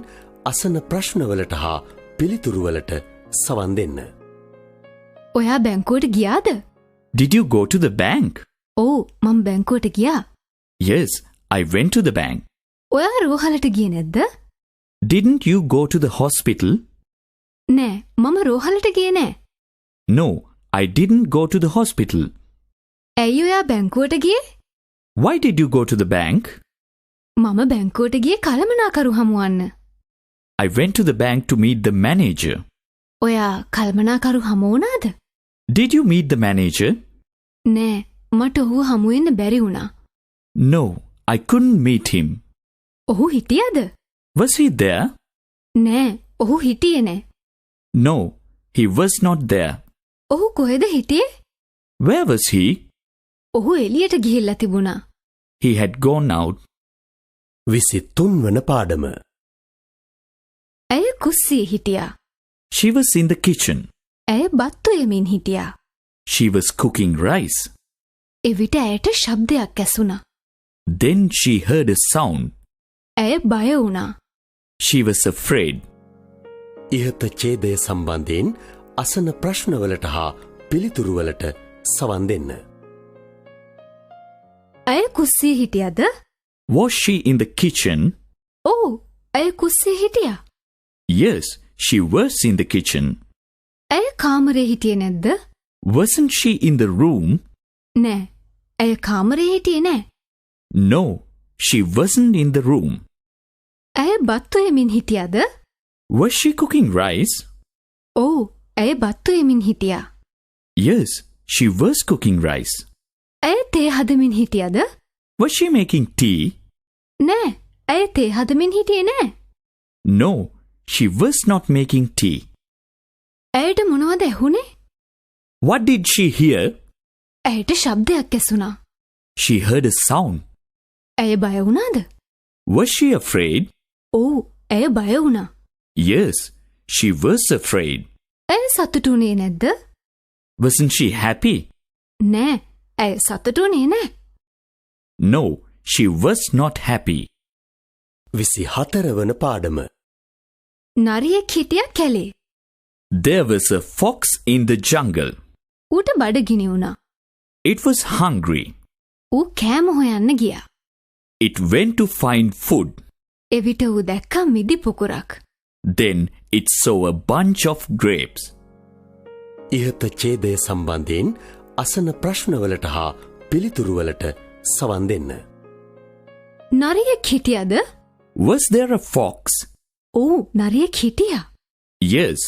අසන ප්‍රශ්නවලට හා පිළිතුරුවලට සවන් දෙන්න. ඔයා බැංකුවට ගියාද? Did you go to the bank? ඔව්, මම බැංකුවට ගියා. Yes, I went to the bank. ඔයා රෝහලට ගියේ නැද්ද? Didn't you go to the hospital? නෑ, මම රෝහලට ගියේ නෑ. No, I didn't go to the hospital. ඇයි ඔයා බැංකුවට ගියේ? Why did you go to the bank? මම බැංකුවට ගියේ කළමනාකරු හමුවන්න. I went to the bank to meet the manager. ඔයා කළමනාකරු හමු වුණාද? Did you meet the manager? නෑ, මට ඔහුව හමු වෙන්න බැරි වුණා. No, I couldn't meet him. ඔහු හිටියද? Was he there? නෑ, ඔහු හිටියේ නෑ. No, he was not there. ඔහු කොහෙද හිටියේ? Where was he? ඔහු එළියට ගිහිල්ලා තිබුණා. He had gone out. 23 වන පාඩම. ඇය කුස්සියේ හිටියා. She was in the kitchen. ඇය බත් උයමින් හිටියා. She was cooking rice. එවිට ඇයට ශබ්දයක් ඇසුණා. Then she heard a sound. ඇය බය වුණා. She was afraid. ඉහත ඡේදය සම්බන්ධයෙන් අසන ප්‍රශ්නවලට හා පිළිතුරුවලට සවන් දෙන්න. ඇය කුස්සියේ හිටියද? Was she in the kitchen? ඔව්, ඇය කුස්සියේ හිටියා. Yes, she was in the kitchen. ඇය කාමරේ හිටියේ නැද්ද? Wasn't she in the room? නෑ, ඇය කාමරේ හිටියේ නෑ. No, she wasn't in the room. ඇය බත්තු එමින් හිටියද? Was she cooking rice? ඔව්, ඇය බත්තු එමින් හිටියා. Yes, she was cooking rice. ඇය තේ හදමින් හිටියද? Was she making tea? නෑ, ඇය තේ හදමින් හිටියේ නෑ. No, she was not making tea. ඇයට මොනවද ඇහුනේ? What did she hear? ඇයට ශබ්දයක් ඇසුණා. She heard a sound. ඇය බය වුණාද? Was she afraid? ඔව්, ඇය බය වුණා. Yes, she was afraid. ඇය සතුටුුනේ නැද්ද? Wasn't she happy? නෑ, ඇය සතුටුුනේ නෑ. No, she was not happy. 24 වන පාඩම. නරියෙක් හිටියා කැලේ. There was a fox in the jungle. ඌට බඩගිනි වුණා. It was hungry. ඌ කෑම හොයන්න ගියා. It went to find food. එවිට ඌ දැක්කා මිදි පොකුරක්. Then it saw a bunch of grapes. ඉහත ඡේදය සම්බන්ධයෙන් අසන ප්‍රශ්නවලට හා පිළිතුරුවලට සවන් දෙන්න. නරියෙක් හිටියද? Was there a fox? ඔව්, නරියෙක් හිටියා. Yes,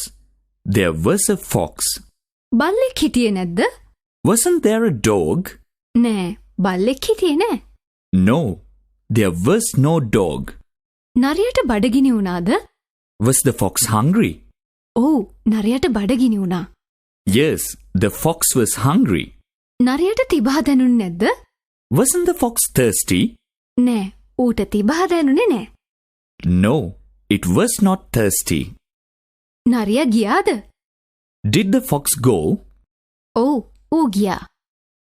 there was a fox. බල්ලෙක් හිටියේ නැද්ද? Wasn't there a dog? නෑ, බල්ලෙක් හිටියේ නෑ. No, there was no dog. නරියට බඩගිනි වුණාද? Was the fox hungry? ඔව්, නරියට බඩගිනි වුණා. Yes, the fox was hungry. නරියට තිබහ දැනුනේ නැද්ද? Wasn't the fox thirsty? නෑ, ඌට තිබහ දැනුනේ නෑ. No, it was not thirsty. නරියා ගියාද? Did the fox go? ඔව්, ඌ ගියා.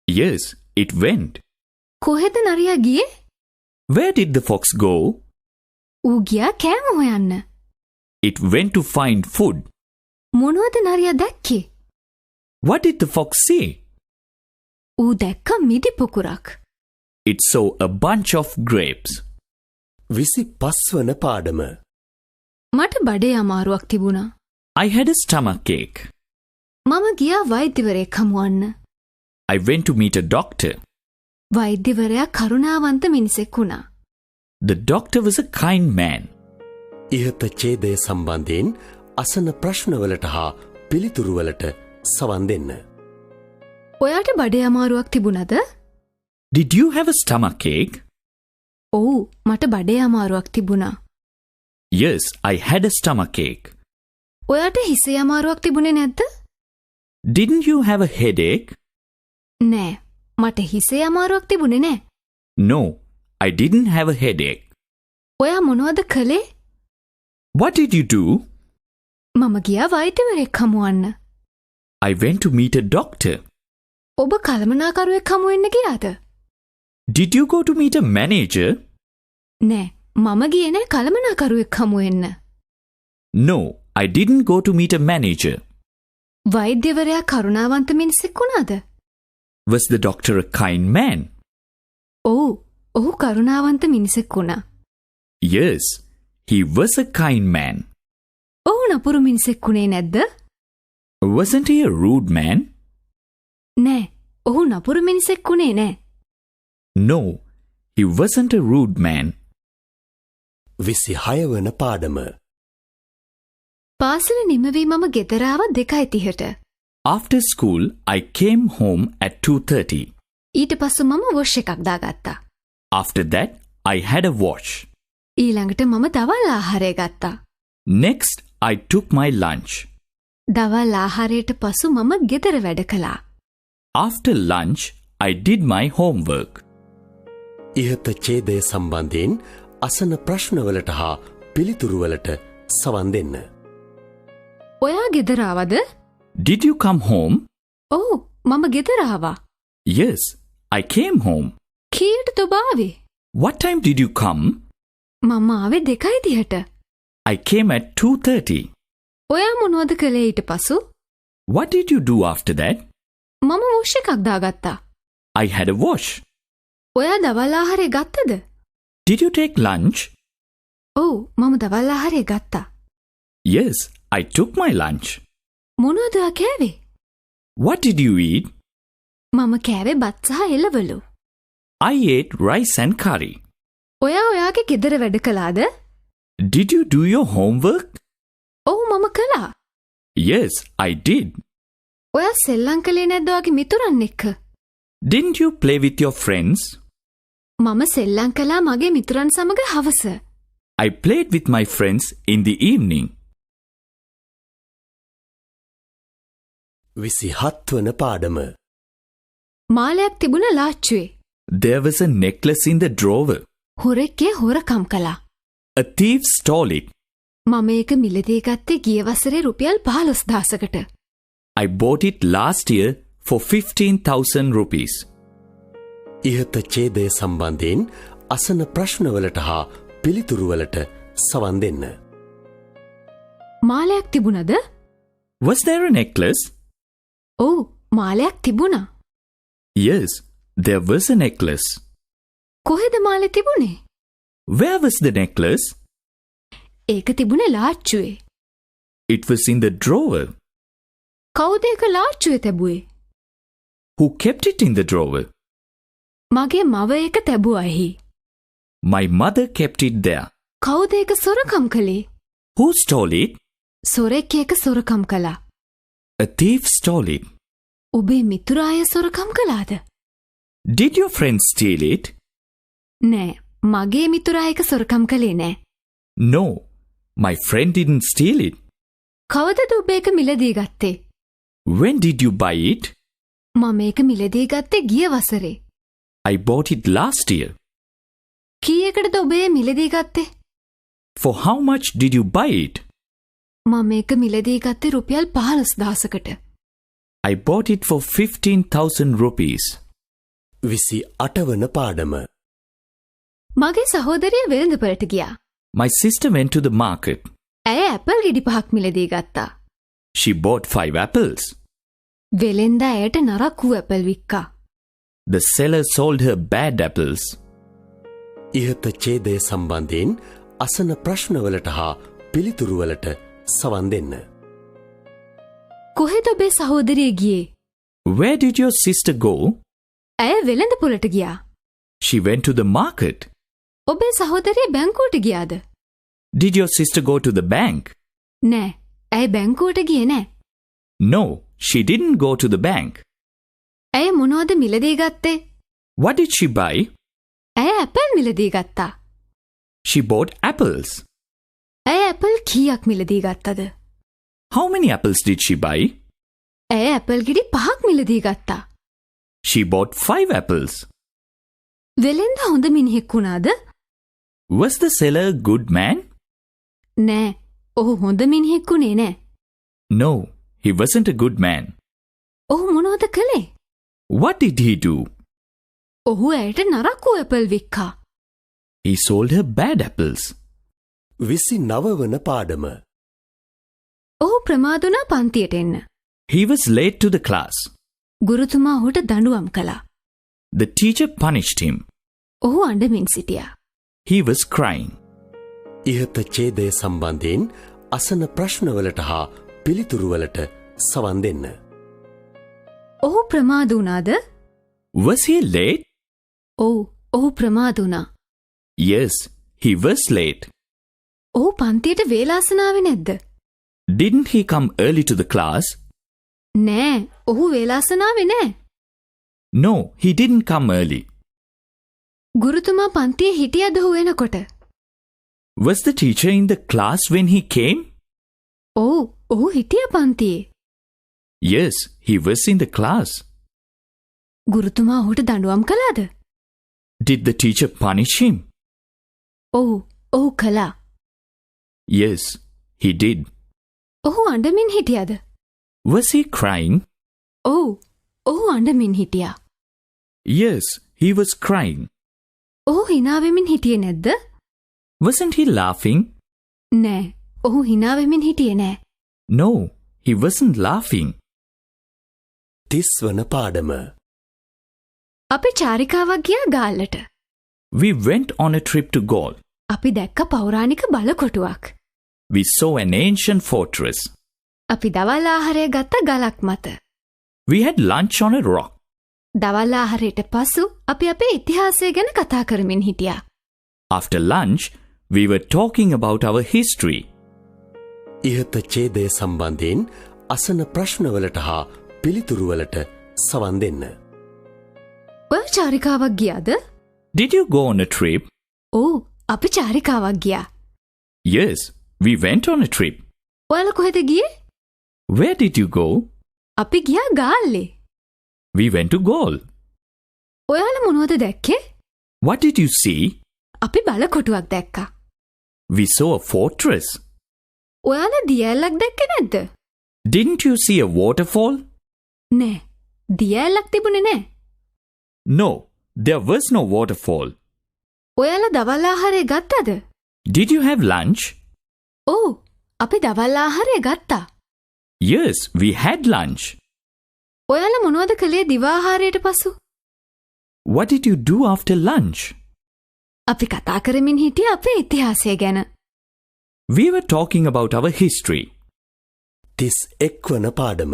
Yes, it went. කොහෙද නරියා ගියේ? Where did the fox go? ඌ ගියා කෑම හොයන්න. It went to find food. මොනවද නරියා දැක්කේ? What did the fox see? ඌ දැක්ක මිදි පොකුරක්. It saw a bunch of grapes. 25 වන පාඩම. මට බඩේ අමාරුවක් තිබුණා. I had a stomach ache. මම ගියා වෛද්‍යවරයෙක් හමුවන්න. I went to meet a doctor. වෛද්‍යවරයා කරුණාවන්ත මිනිසෙක් වුණා. The doctor was a kind man. ඉහත ඡේදය සම්බන්ධයෙන් අසන ප්‍රශ්නවලට හා පිළිතුරුවලට සවන් දෙන්න. ඔයාට බඩේ අමාරුවක් තිබුණද? Did you have a stomach ache? ඔව්, මට බඩේ අමාරුවක් තිබුණා. Yes, I had a stomach ache. ඔයාට හිසේ අමාරුවක් තිබුණේ නැද්ද? Didn't you have a headache? නෑ, මට හිසේ අමාරුවක් තිබුණේ නෑ. No, I didn't have a headache. ඔයා මොනවද කළේ? What did you do? මම ගියා වෛද්‍යවරයෙක් හමුවන්න. I went to meet a doctor. ඔබ කළමනාකරුවෙක් හමු වෙන්න ගියාද? Did you go to meet a manager? නෑ, මම ගියේ නෑ කළමනාකරුවෙක් හමු වෙන්න. No, I didn't go to meet a manager. වෛද්‍යවරයා කරුණාවන්ත මිනිසෙක් වුණාද? Was the doctor a kind man? ඔව්, ඔහු කරුණාවන්ත මිනිසෙක් වුණා. Yes, he was a kind man. ඔහු නපුරු මිනිසෙක් වුණේ නැද්ද? Wasn't he a rude man? නෑ, ඔහු නපුරු මිනිසෙක් වුණේ නෑ. No, he wasn't a rude man. 26 වන පාඩම. පාසල නිමවී මම ගෙදර ආව 2:30ට. After school, I came home at 2:30. ඊට පස්සෙ මම වොෂ් එකක් දාගත්තා. After that, I had a wash. ඊළඟට මම දවල් ආහාරය ගත්තා. Next, I took my lunch. දවල් ආහාරයට පසු මම ගෙදර වැඩ කළා. After lunch, I did my homework. ඉහත ඡේදය සම්බන්ධයෙන් අසන ප්‍රශ්නවලට හා පිළිතුරුවලට සවන් දෙන්න. ඔයා ගෙදර ආවද? Did you come home? ඔව්, මම ගෙදර ආවා. Yes, I came home. කීයටද ඔබ ආවේ? What time did you come? මම ආවේ 2:30ට. I came at 2:30. ඔයා මොනවද කළේ ඊට පසු? What did you do after that? මම වොෂ් එකක් දාගත්තා. I had a wash. ඔයා දවල් ආහාරය ගත්තද? Did you take lunch? ඔව් මම දවල් ආහාරය ගත්තා. Yes, I took my lunch. මොනවද ඔයා කෑවේ? What did you eat? මම කෑවේ බත් සහ එළවලු. I ate rice and curry. ඔයා ඔයාගේ ගෙදර වැඩ කළාද? Did you do your homework? ඔව් මම කළා. Yes, I did. ඔයා සෙල්ලම් කළේ නැද්ද ඔයාගේ මිතුරන් එක්ක? Didn't you play with your friends? මම සෙල්ලම් කළා මගේ මිතුරන් සමග හවස. I played with my friends in the evening. 27 වන පාඩම. මාලයක් තිබුණ ලාච්චුවේ. There was a necklace in the drawer. හොරෙක්ගේ හොරකම් කළා. A thief stole it. මම ඒක මිලදී ගත්තේ ගිය වසරේ රුපියල් 15,000කට. I bought it last year for 15,000 rupees. ඉහත ඡේදය සම්බන්ධයෙන් අසන ප්‍රශ්නවලට හා පිළිතුරුවලට සවන් දෙන්න. මාලයක් තිබුණද? Was there a necklace? ඔව් මාලයක් තිබුණා. Yes, there was a necklace. කොහෙද මාලේ තිබුණේ? Where was the necklace? ඒක තිබුණේ ලාච්චුවේ. It was in the drawer. කවුද ඒක ලාච්චුවේ තැබුවේ? Who kept it in the drawer? මගේ මව ඒක තැබුවාෙහි. My mother kept it there. කවුද ඒක සොරකම් කළේ? Who stole it? සොරෙක් ඒක සොරකම් කළා. A thief stole it. ඔබේ මිතුරා අය සොරකම් කළාද? Did your friend steal it? නෑ, මගේ මිතුරා ඒක සොරකම් කළේ නෑ. No, my friend didn't steal it. කවදද ඔබ ඒක මිලදී ගත්තේ? When did you buy it? මම ඒක මිලදී ගත්තේ ගිය වසරේ. I bought it last year. කීයකටද ඔබ ඒ මිලදී ගත්තේ? For how much did you buy it? මම ඒක මිලදී ගත්තේ රුපියල් 15,000කට. I bought it for 15,000 rupees. 28 වන පාඩම. මගේ සහෝදරිය වෙළඳපොළට ගියා. My sister went to the market. ඇය ඇපල් ගෙඩි 5ක් මිලදී ගත්තා. She bought 5 apples. වෙළෙන්දා ඇයට නරක් වූ Apple වික්කා. The seller sold her bad apples. ඉහත ඡේදය සම්බන්ධයෙන් අසන ප්‍රශ්නවලට හා පිළිතුරුවලට සවන් දෙන්න. කොහෙද ඔබේ සහෝදරිය ගියේ? Where did your sister go? ඇය වෙළඳපොළට ගියා. She went to the market. ඔබේ සහෝදරිය බැංකුවට ගියාද? Did your sister go to the bank? නෑ, ඇය බැංකුවට ගියේ නෑ. No, she didn't go to the bank. ඇය මොනවද මිලදී ගත්තේ? What did she buy? ඇය ඇපල් මිලදී ගත්තා. She bought apples. ඇය ඇපල් කීයක් මිලදී ගත්තද? How many apples did she buy? ඇය ඇපල් ගෙඩි 5ක් මිලදී ගත්තා. She bought 5 apples. වෙළෙන්ද හොඳ මිනිහෙක් වුණාද? Was the seller a good man? නෑ, ඔහු හොඳ මිනිහෙක් වුණේ නෑ. No, he wasn't a good man. ඔහු මොනවද කළේ? What did he do? ඔහු ඇයට නරක් වූ Apple වික්කා. He sold her bad apples. 29 වන පාඩම. ඔහු ප්‍රමාද වුණා පන්තියට එන්න. He was late to the class. ගුරුතුමා ඔහුට දඬුවම් කළා. The teacher punished him. ඔහු අඬමින් සිටියා. He was crying. ඉහත ඡේදය සම්බන්ධයෙන් අසන ප්‍රශ්නවලට හා පිළිතුරුවලට සවන් දෙන්න. ඔහු ප්‍රමාද වුණාද? Was he late? ඔව්, ඔහු ප්‍රමාද වුණා. Yes, he was late. ඔහු පන්තියට වේලාසනාවේ නැද්ද? Didn't he come early to the class? නෑ, ඔහු වේලාසනාවේ නෑ. No, he didn't come early. ගුරුතුමා පන්තියේ හිටියද ඔහු එනකොට? Was the teacher in the class when he came? ඔව්, ඔහු හිටිය පන්තියේ. Yes, he was in the class. ගුරුතුමා ඔහුට දඬුවම් කළාද? Did the teacher punish him? ඔව්, ඔහු කළා. Yes, he did. ඔහු අඬමින් හිටියද? Was he crying? ඔව්, ඔහු අඬමින් හිටියා. Yes, he was crying. ඔහු hina වෙමින් හිටියේ නැද්ද? Wasn't he laughing? නෑ. ඔහු hina වෙමින් හිටියේ නෑ. No, he wasn't laughing. 30 වන පාඩම. අපි චාරිකාවක් ගියා ගාල්ලට. We went on a trip to Gaul. අපි දැක්ක පෞරාණික බලකොටුවක්. We saw an ancient fortress. අපි දවල් ආහාරය ගත්ත ගලක් මත. We had lunch on a rock. දවල් ආහාරයට පසු අපි අපේ ඉතිහාසය ගැන කතා කරමින් හිටියා. After lunch, we were talking about our history. ඉහත ඡේදය සම්බන්ධයෙන් අසන ප්‍රශ්නවලට හා පිළිතුරුවලට සවන් දෙන්න. ඔය චාරිකාවක් ගියාද? Did you go on a trip? ඔව්, අපි චාරිකාවක් ගියා. Yes, we went on a trip. ඔයාලා කොහෙද ගියේ? Where did you go? අපි ගියා ගාල්ලේ. We went to Gaul. ඔයාලා මොනවද දැක්කේ? What did you see? අපි බලකොටුවක් දැක්කා. We saw a fortress. ඔයාලා දියැලක් දැක්කේ නැද්ද? Didn't you see a waterfall? නෑ. දියැලක් තිබුණේ නෑ. No, there was no waterfall. ඔයාලා දවල් ආහාරය ගත්තද? Did you have lunch? ඔව්, අපි දවල් ආහාරය ගත්තා. Yes, we had lunch. ඔයාලා මොනවද කළේ දිවා ආහාරයට පසු? What did you do after lunch? අපි කතා කරමින් හිටියේ අපේ ඉතිහාසය ගැන. We were talking about our history. 31 වන පාඩම.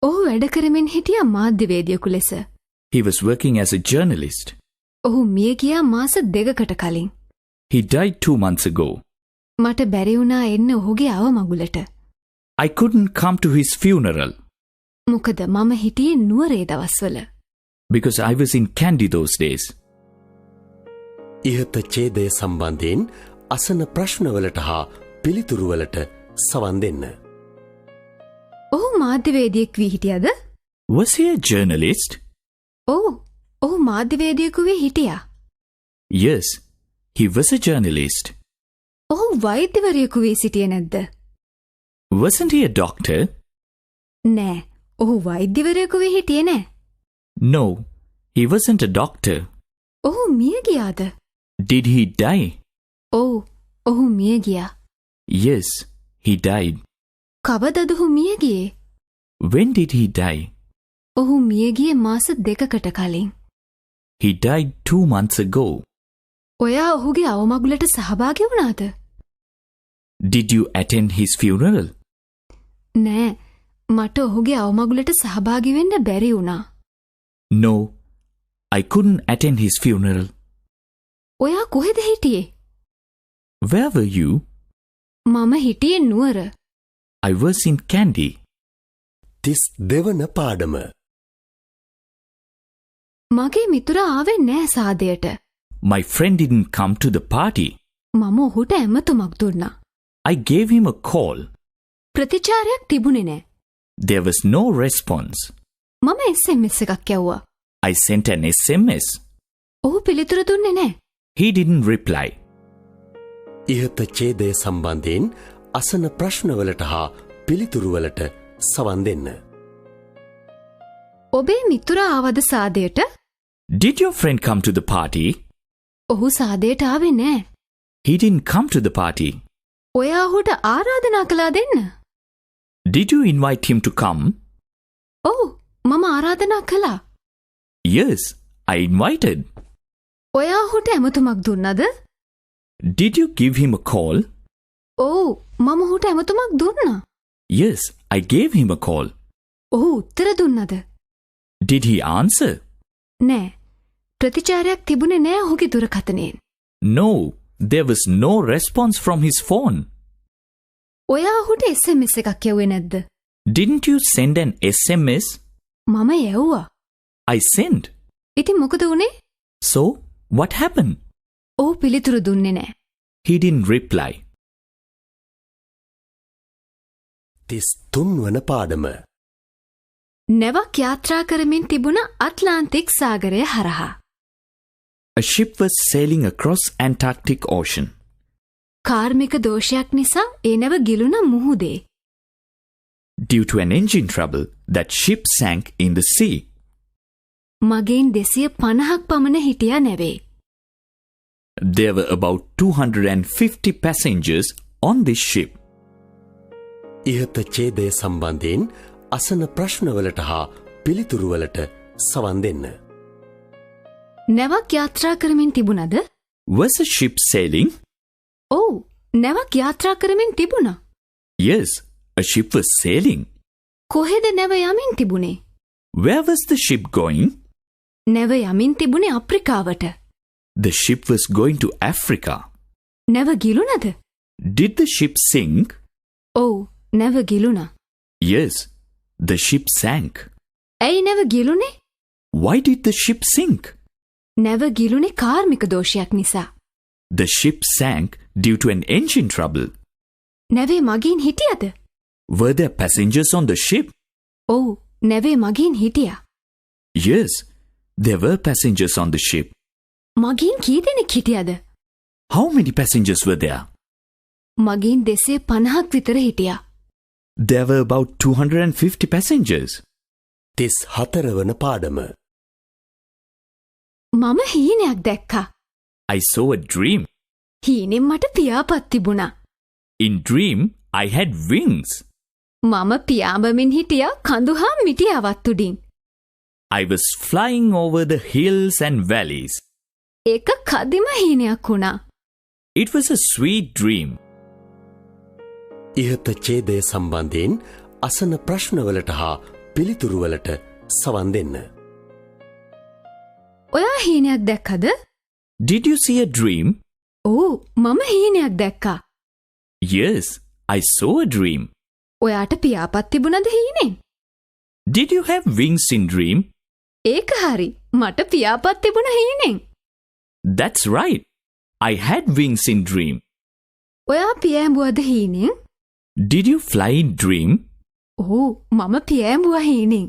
ඔහු වැඩ කරමින් හිටියා මාධ්‍යවේදියෙකු ලෙස. He was working as a journalist. ඔහු මිය ගියා මාස 2කට කලින්. He died 2 months ago. මට බැරි වුණා එන්න ඔහුගේ අවමගුලට. I couldn't come to his funeral මොකද මම හිටියේ නුවරේ දවස්වල. because I was in Kandy those days. ඉහත ඡේදය සම්බන්ධයෙන් අසන ප්‍රශ්නවලට හා පිළිතුරුවලට සවන් දෙන්න. ඔහු මාධ්‍යවේදියෙක් වී හිටියද? Was he a journalist? ඔව්, ඔහු මාධ්‍යවේදියෙකු වී හිටියා. Yes, he was a journalist. ඔහු වෛද්‍යවරයෙකු වී සිටියේ නැද්ද? Wasn't he a doctor? නෑ, ඔහු වෛද්‍යවරයෙකු වී හිටියේ නෑ. No, he wasn't a doctor. ඔහු මිය ගියාද? Did he die? ඔව්, ඔහු මිය ගියා. Yes, he died. කවදද ඔහු මිය ගියේ? When did he die? ඔහු මිය ගියේ මාස 2කට කලින්. He died 2 months ago. ඔයා ඔහුගේ අවමගුලට සහභාගී වුණාද? Did you attend his funeral? නෑ, මට ඔහුගේ අවමගුලට සහභාගී වෙන්න බැරි වුණා. No, I couldn't attend his funeral. ඔයා කොහෙද හිටියේ? Where were you? මම හිටියේ නුවර. I was in Kandy. 32 වන පාඩම. මගේ මිතුරා ආවේ නෑ සාදයට. My friend didn't come to the party. මම ඔහුට ඇමතුමක් දුන්නා. I gave him a call. ප්‍රතිචාරයක් තිබුණේ නෑ. There was no response. මම SMS එකක් යවුවා. I sent an SMS. ඔහු පිළිතුරු දුන්නේ නෑ. He didn't reply. ඉහත ඡේදය සම්බන්ධයෙන් අසන ප්‍රශ්නවලට හා පිළිතුරුවලට සවන් දෙන්න. ඔබේ මිතුරා ආවද සාදයට? Did your friend come to the party? ඔහු සාදයට ආවේ නෑ. He didn't come to the party. ඔයා ඔහුට ආරාධනා කළා දෙන්න? Did you invite him to come? ඔව්, මම ආරාධනා කළා. Yes, I invited. ඔයා ඔහුට ඇමතුමක් දුන්නද? Did you give him a call? ඔව්, මම ඔහුට ඇමතුමක් දුන්නා. Yes, I gave him a call. ඔහු උත්තර දුන්නද? Did he answer? නෑ. ප්‍රතිචාරයක් තිබුණේ නෑ ඔහුගේ දුරකථනයෙන්. No, there was no response from his phone. ඔයා ඔහුට SMS එකක් යවුවේ නැද්ද? Didn't you send an SMS? මම යවුවා. I sent. ඉතින් මොකද වුනේ? So, what happened? ඔහු පිළිතුරු දුන්නේ නෑ. He didn't reply. 33 වන පාඩම. නැවක් යාත්‍රා කරමින් තිබුණ ඇට්ලාන්ටික් සාගරය හරහා. A ship was sailing across Antarctic Ocean. කාර්මික දෝෂයක් නිසා ඒ නැව ගිලුණ මුහුදේ. Due to an engine trouble, that ship sank in the sea. මගෙන් 250ක් පමණ හිටියා නැවේ. There were about 250 passengers on this ship. ඉහත ඡේදය සම්බන්ධයෙන් අසන ප්‍රශ්නවලට හා පිළිතුරුවලට සවන් දෙන්න. නැවක් යාත්‍රා කරමින් තිබුණද? Was a ship sailing? ඔව්, නැවක් යාත්‍රා කරමින් තිබුණා. Yes, a ship was sailing. කොහෙද නැව යමින් තිබුණේ? Where was the ship going? නැව යමින් තිබුණේ අප්‍රිකාවට. The ship was going to Africa. නැව ගිලුණද? Did the ship sink? ඔව්, නැව ගිලුණා. Yes, the ship sank. ඇයි නැව ගිලුණේ? Why did the ship sink? නැව ගිලුණේ කාර්මික දෝෂයක් නිසා. The ship sank due to an engine trouble. නැවේ මගීන් හිටියද? Were there passengers on the ship? ඔව්, නැවේ මගීන් හිටියා. Yes, there were passengers on the ship. මගීන් කී දෙනෙක් හිටියද? How many passengers were there? මගීන් 250ක් විතර හිටියා. There were about 250 passengers. 34 වන පාඩම. මම හීනයක් දැක්කා. I saw a dream. හීනෙන් මට පියාපත් තිබුණා. In dream, I had wings. මම පියාඹමින් හිටියා කඳු හා මිටියාවත් උඩින්. I was flying over the hills and valleys. ඒක කදිම හීනයක් වුණා. It was a sweet dream. ඉහත ඡේදය සම්බන්ධයෙන් අසන ප්‍රශ්නවලට හා පිළිතුරුවලට සවන් දෙන්න. ඔයා හීනයක් දැක්කද? Did you see a dream? ඔව්, මම හීනයක් දැක්කා. Yes, I saw a dream. ඔයාට පියාපත් තිබුණද හීනෙන්? Did you have wings in dream? ඒක හරි. මට පියාපත් තිබුණ හීනෙන්. That's right. I had wings in dream. ඔයා පියෑඹුවද හීනෙන්? Did you fly in dream? ඔව්, මම පියෑඹුවා හීනෙන්.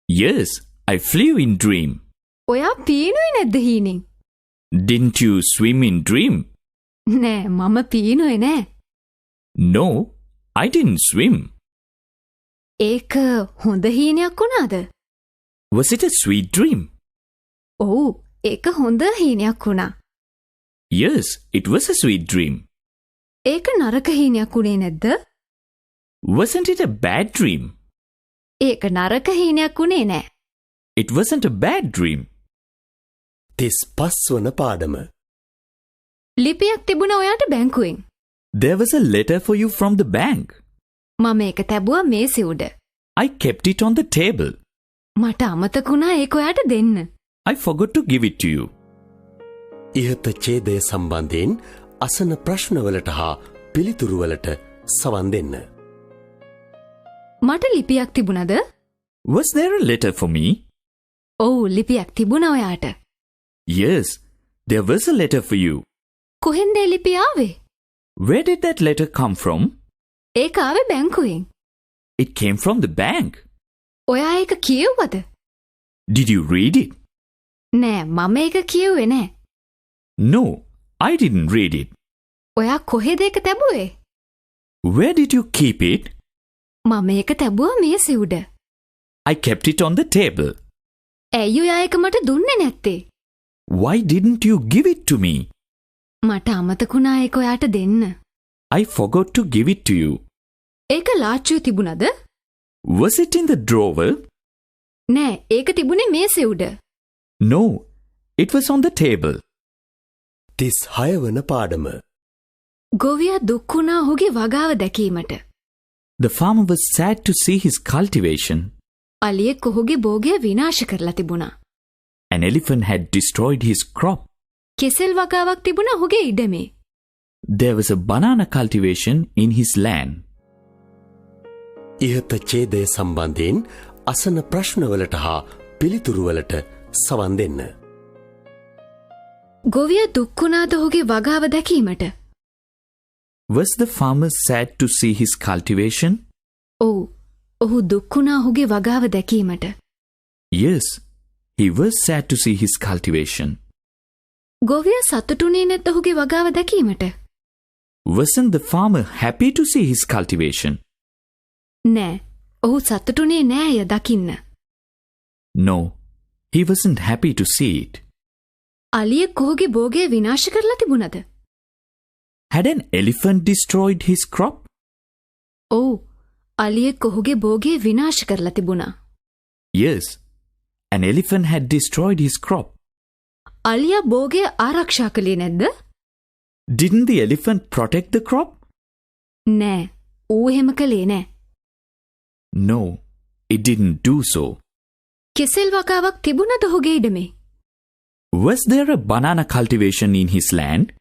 Yes, I flew in dream. ඔයා පීනුවේ නැද්ද හීනෙන්? Didn't you swim in dream? නෑ, මම පීනුවේ නෑ. No, I didn't swim. ඒක හොඳ හීනයක් වුණාද? Was it a sweet dream? ඔව්, ඒක හොඳ හීනයක් වුණා. Yes, it was a sweet dream. ඒක නරක හීනයක් වුණේ නැද්ද? Wasn't it a bad dream? ඒක නරක හීනයක් වුණේ නෑ. It wasn't a bad dream. 35 වන පාඩම. ලිපියක් තිබුණා ඔයාට බැංකුවෙන්. There was a letter for you from the bank. මම ඒක තැබුවා මේසෙ උඩ. I kept it on the table. මට අමතක වුණා ඒක ඔයාට දෙන්න. I forgot to give it to you. ඉහත ඡේදය සම්බන්ධයෙන් අසන ප්‍රශ්නවලට හා පිළිතුරුවලට සවන් දෙන්න. මට ලිපියක් තිබුණද? Was there a letter for me? ඔව්, ලිපියක් තිබුණා ඔයාට. Yes, there was a letter for you. කොහෙන්ද ඒ ලිපිය ආවේ? Where did that letter come from? ඒක ආවේ බැංකුවෙන්. It came from the bank. ඔයා ඒක කියෙව්වද? Did you read it? නෑ, මම ඒක කියෙව්වේ නෑ. No, I didn't read it. ඔයා කොහෙද ඒක තැබුවේ? Where did you keep it? මම ඒක තැබුවා මේසෙ උඩ. I kept it on the table. ඇයි ඔයා ඒක මට දුන්නේ නැත්තේ? Why didn't you give it to me? මට අමතක වුණා ඒක ඔයාට දෙන්න. I forgot to give it to you. ඒක ලාච්චුවේ තිබුණද? Was it in the drawer? නෑ, ඒක තිබුණේ මේසෙ උඩ. No, it was on the table. 36 වන පාඩම. ගොවියා දුක් වුණා ඔහුගේ වගාව දැකීමට. The farmer was sad to see his cultivation. අලියෙක් ඔහුගේ බෝගය විනාශ කරලා තිබුණා. An elephant had destroyed his crop. කෙසෙල් වගාවක් තිබුණා ඔහුගේ ඉඩමේ. There was a banana cultivation in his land. ඉහත ඡේදය සම්බන්ධයෙන් අසන ප්‍රශ්නවලට හා පිළිතුරුවලට සවන් දෙන්න. ගොවියා දුක් වුණාද ඔහුගේ වගාව දැකීමට? Was the farmer sad to see his cultivation? ඔව්, ඔහු දුක් වුණා ඔහුගේ වගාව දැකීමට. Yes, he was sad to see his cultivation. ගොවියා සතුටුුනේ නැත් ඔහුගේ වගාව දැකීමට? Wasn't the farmer happy to see his cultivation? නෑ, ඔහු සතුටුුනේ නෑ එය දකින්න. No, he wasn't happy to see it. අලියෙක් ඔහුගේ භෝගය විනාශ කරලා තිබුණද? Had an elephant destroyed his crop? ඔව්. අලියෙක් ඔහුගේ භෝගය විනාශ කරලා තිබුණා. Yes, an elephant had destroyed his crop. අලියා භෝගය ආරක්ෂා කළේ නැද්ද? Didn't the elephant protect the crop? නෑ. ඌ එහෙම කළේ නෑ. No, it didn't do so. කෙසෙල් වගාවක් තිබුණද ඔහුගේ ඉඩමේ? Was there a banana cultivation in his land?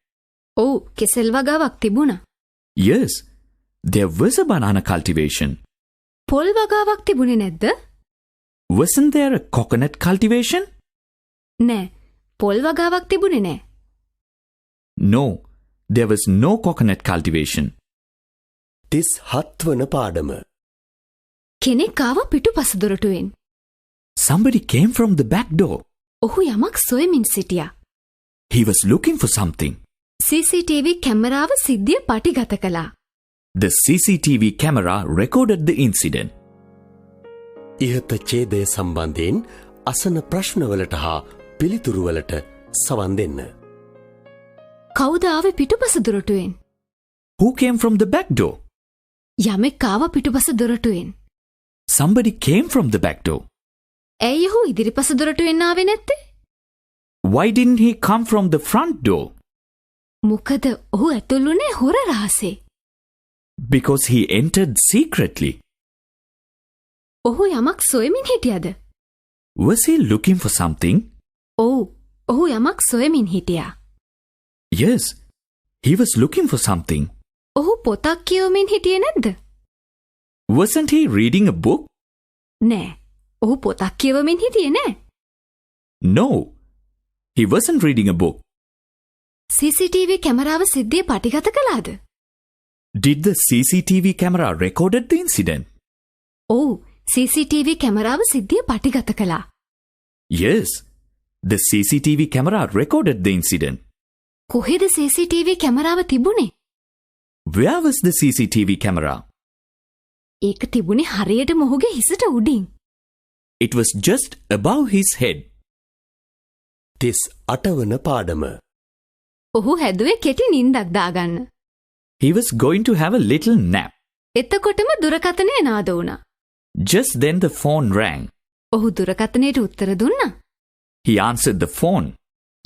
ඔව්, කෙසෙල් වගාවක් තිබුණා. Yes, there was a banana cultivation. පොල් වගාවක් තිබුණේ නැද්ද? Wasn't there a coconut cultivation? නෑ. පොල් වගාවක් තිබුණේ නෑ. No, there was no coconut cultivation. 37 වන පාඩම. කෙනෙක් ආව පිටුපස දොරටුවෙන්. Somebody came from the back door. ඔහු යමක් සොයමින් සිටියා. He was looking for something. CCTV කැමරාව සිද්ධිය පටිගත කළා. The CCTV camera recorded the incident. ඉහත ඡේදය සම්බන්ධයෙන් අසන ප්‍රශ්නවලට හා පිළිතුරුවලට සවන් දෙන්න. කවුද ආවේ පිටුපස දොරටුවෙන්? Who came from the back door? යමෙක් ආව පිටුපස දොරටුවෙන්. Somebody came from the back door. ඇයි ඔහු ඉදිරිපස දොරටුවෙන් ආවේ නැත්තේ? Why didn't he come from the front door? මොකද ඔහු ඇතුළුනේ හොර රහසේ. Because he entered secretly. ඔහු යමක් සොයමින් හිටියද? Was he looking for something? ඔව්. ඔහු යමක් සොයමින් හිටියා. Yes, he was looking for something. ඔහු පොතක් කියවමින් හිටියේ නැද්ද? Wasn't he reading a book? නෑ. ඔහු පොතක් කියවමින් හිටියේ නෑ. No, he wasn't reading a book. CCTV කැමරාව සිද්ධිය පටිගත කළාද? Did the CCTV camera recorded the incident? ඔව්. CCTV කැමරාව සිද්ධිය පටිගත කළා. Yes, the CCTV camera recorded the incident. කොහෙද CCTV කැමරාව තිබුණේ? Where was the CCTV camera? ඒක තිබුණේ හරියටම ඔහුගේ හිසට උඩින්. It was just above his head. 38 වන පාඩම. ඔහු හැදුවේ කෙටි නින්දක් දාගන්න. He was going to have a little nap. එතකොටම දුරකථනය නාද වුණා. Just then the phone rang. ඔහු දුරකථනයට උත්තර දුන්නා. He answered the phone.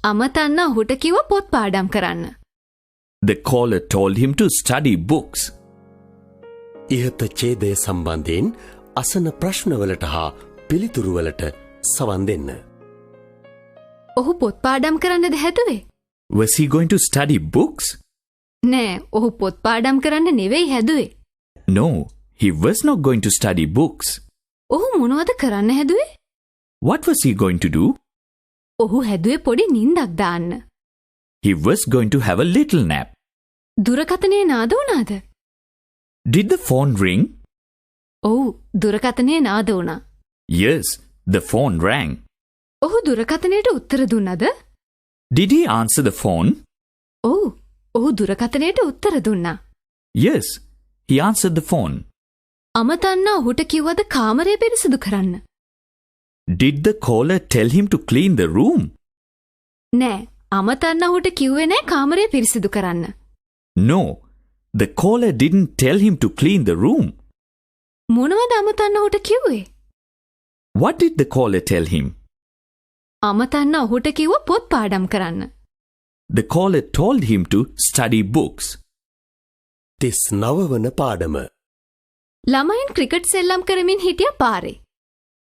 අමතන්න ඔහුට කිව්ව පොත් පාඩම් කරන්න. The caller told him to study books. ඉහත ඡේදය සම්බන්ධයෙන් අසන ප්‍රශ්නවලට හා පිළිතුරුවලට සවන් දෙන්න. ඔහු පොත් පාඩම් කරන්නද හැදුවේ? Was he going to study books? නෑ, ඔහු පොත් පාඩම් කරන්න නෙවෙයි හැදුවේ. No, he was not going to study books. ඔහු මොනවද කරන්න හැදුවේ? What was he going to do? ඔහු හැදුවේ පොඩි නින්දක් දාන්න. He was going to have a little nap. දුරකථනය නාද වුණාද? Did the phone ring? ඔව්, දුරකථනය නාද වුණා. Yes, the phone rang. ඔහු දුරකථනයට උත්තර දුන්නද? Did he answer the phone? ඔව්, ඔහු දුරකථනයට උත්තර දුන්නා. Yes, he answered the phone. අමතන්න ඔහුට කිව්වද කාමරය පිරිසිදු කරන්න? Did the caller tell him to clean the room? නෑ, අමතන්න ඔහුට කිව්වේ නෑ කාමරය පිරිසිදු කරන්න. No, the caller didn't tell him to clean the room. මොනවද අමතන්න ඔහුට කිව්වේ? What did the caller tell him? අමතන්න ඔහුට කිව්ව පොත් පාඩම් කරන්න. The caller told him to study books. 39 වන පාඩම. ළමයින් ක්‍රිකට් සෙල්ලම් කරමින් හිටිය පාරේ.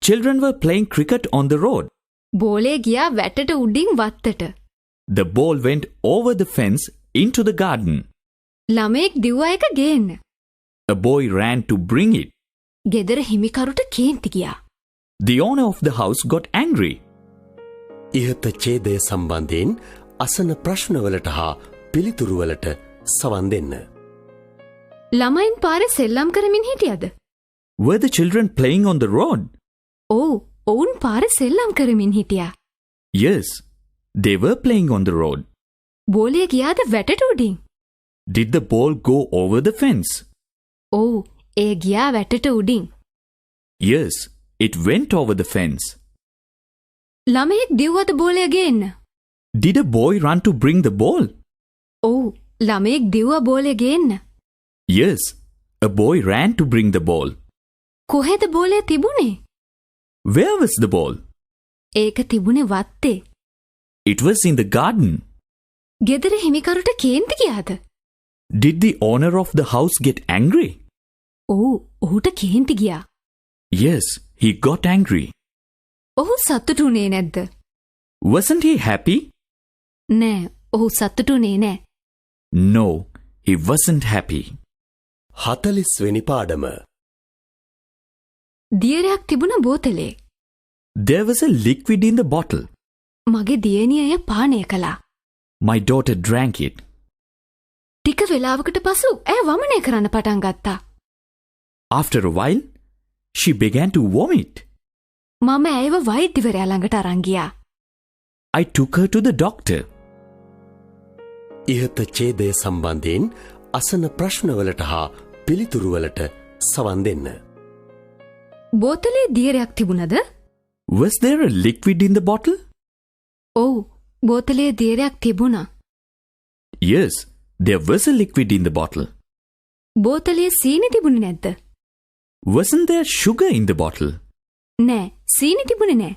Children were playing cricket on the road. බෝලේ ගියා වැටට උඩින් වත්තට. The ball went over the fence into the garden. ළමයෙක් දිව්වා එක ගේන්න. A boy ran to bring it. ගෙදර හිමිකරුට කේන්ති ගියා. The owner of the house got angry. ඉහත ඡේදය සම්බන්ධයෙන් අසන ප්‍රශ්නවලට හා පිළිතුරුවලට සවන් දෙන්න. ළමයින් පාරේ සෙල්ලම් කරමින් හිටියද? Were the children playing on the road? ඔව්, ඔවුන් පාරේ සෙල්ලම් කරමින් හිටියා. Yes, they were playing on the road. බෝලේ ගියාද වැටට උඩින්? Did the ball go over the fence? ඔව්, ඒ ගියා වැටට උඩින්. Yes, it went over the fence. ළමයෙක් දිව්වද බෝලය ගේන්න? Did a boy run to bring the ball? ඔව් ළමයෙක් දිව්වා බෝලේ ගේන්න. Yes, a boy ran to bring the ball. කොහෙද බෝලේ තිබුණේ? Where was the ball? ඒක තිබුණේ වත්තේ. It was in the garden. ගෙදර හිමිකරුට කේන්ති ගියාද? Did the owner of the house get angry? ඔව් ඔහුට කේන්ති ගියා. Yes, he got angry. ඔහු සතුටුුනේ නැද්ද? Wasn't he happy? නෑ ඔහු සතුටුුනේ නෑ. No, he wasn't happy. 40 වෙනි පාඩම. දියරයක් තිබුණ බෝතලේ. There was a liquid in the bottle. මගේ දියණිය එය පානය කළා. My daughter drank it. ටික වෙලාවකට පසු ඇය වමනය කරන්න පටන් ගත්තා. After a while, she began to vomit. මම ඇයව වෛද්‍යවරයා ළඟට අරන් ගියා. I took her to the doctor. ඉහත ඡේදය සම්බන්ධයෙන් අසන ප්‍රශ්නවලට හා පිළිතුරුවලට සවන් දෙන්න. බෝතලේ දියරයක් තිබුණද? Was there a liquid in the bottle? ඔව් බෝතලේ දියරයක් තිබුණා. Yes, there was a liquid in the bottle. බෝතලේ සීනි තිබුණේ නැද්ද? Wasn't there sugar in the bottle? නෑ සීනි තිබුණේ නෑ.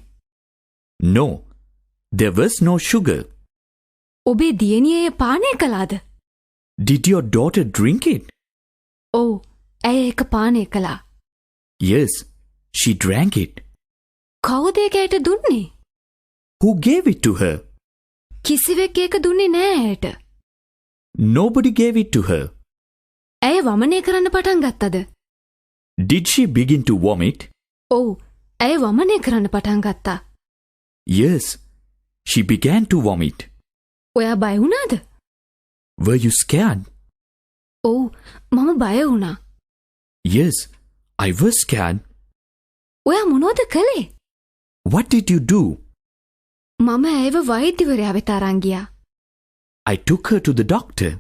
No, there was no sugar. ඔබේ දියණිය එය පානය කළාද? Did your daughter drink it? ඔව් ඇය ඒක පානය කළා. Yes, she drank it. කවුද ඒක ඇයට දුන්නේ? Who gave it to her? කිසිවෙක් ඒක දුන්නේ නෑ ඇයට. Nobody gave it to her. ඇය වමනය කරන්න පටන් ගත්තද? Did she begin to vomit? ඔව් ඇය වමනය කරන්න පටන් ගත්තා. Yes, she began to vomit. ඔයා බය වුණාද? Were you scared? ඔව් මම බය වුණා. Yes, I was scared. ඔයා මොනවද කළේ? What did you do? මම ඇයව වෛද්‍යවරයා වෙත අරන් ගියා. I took her to the doctor.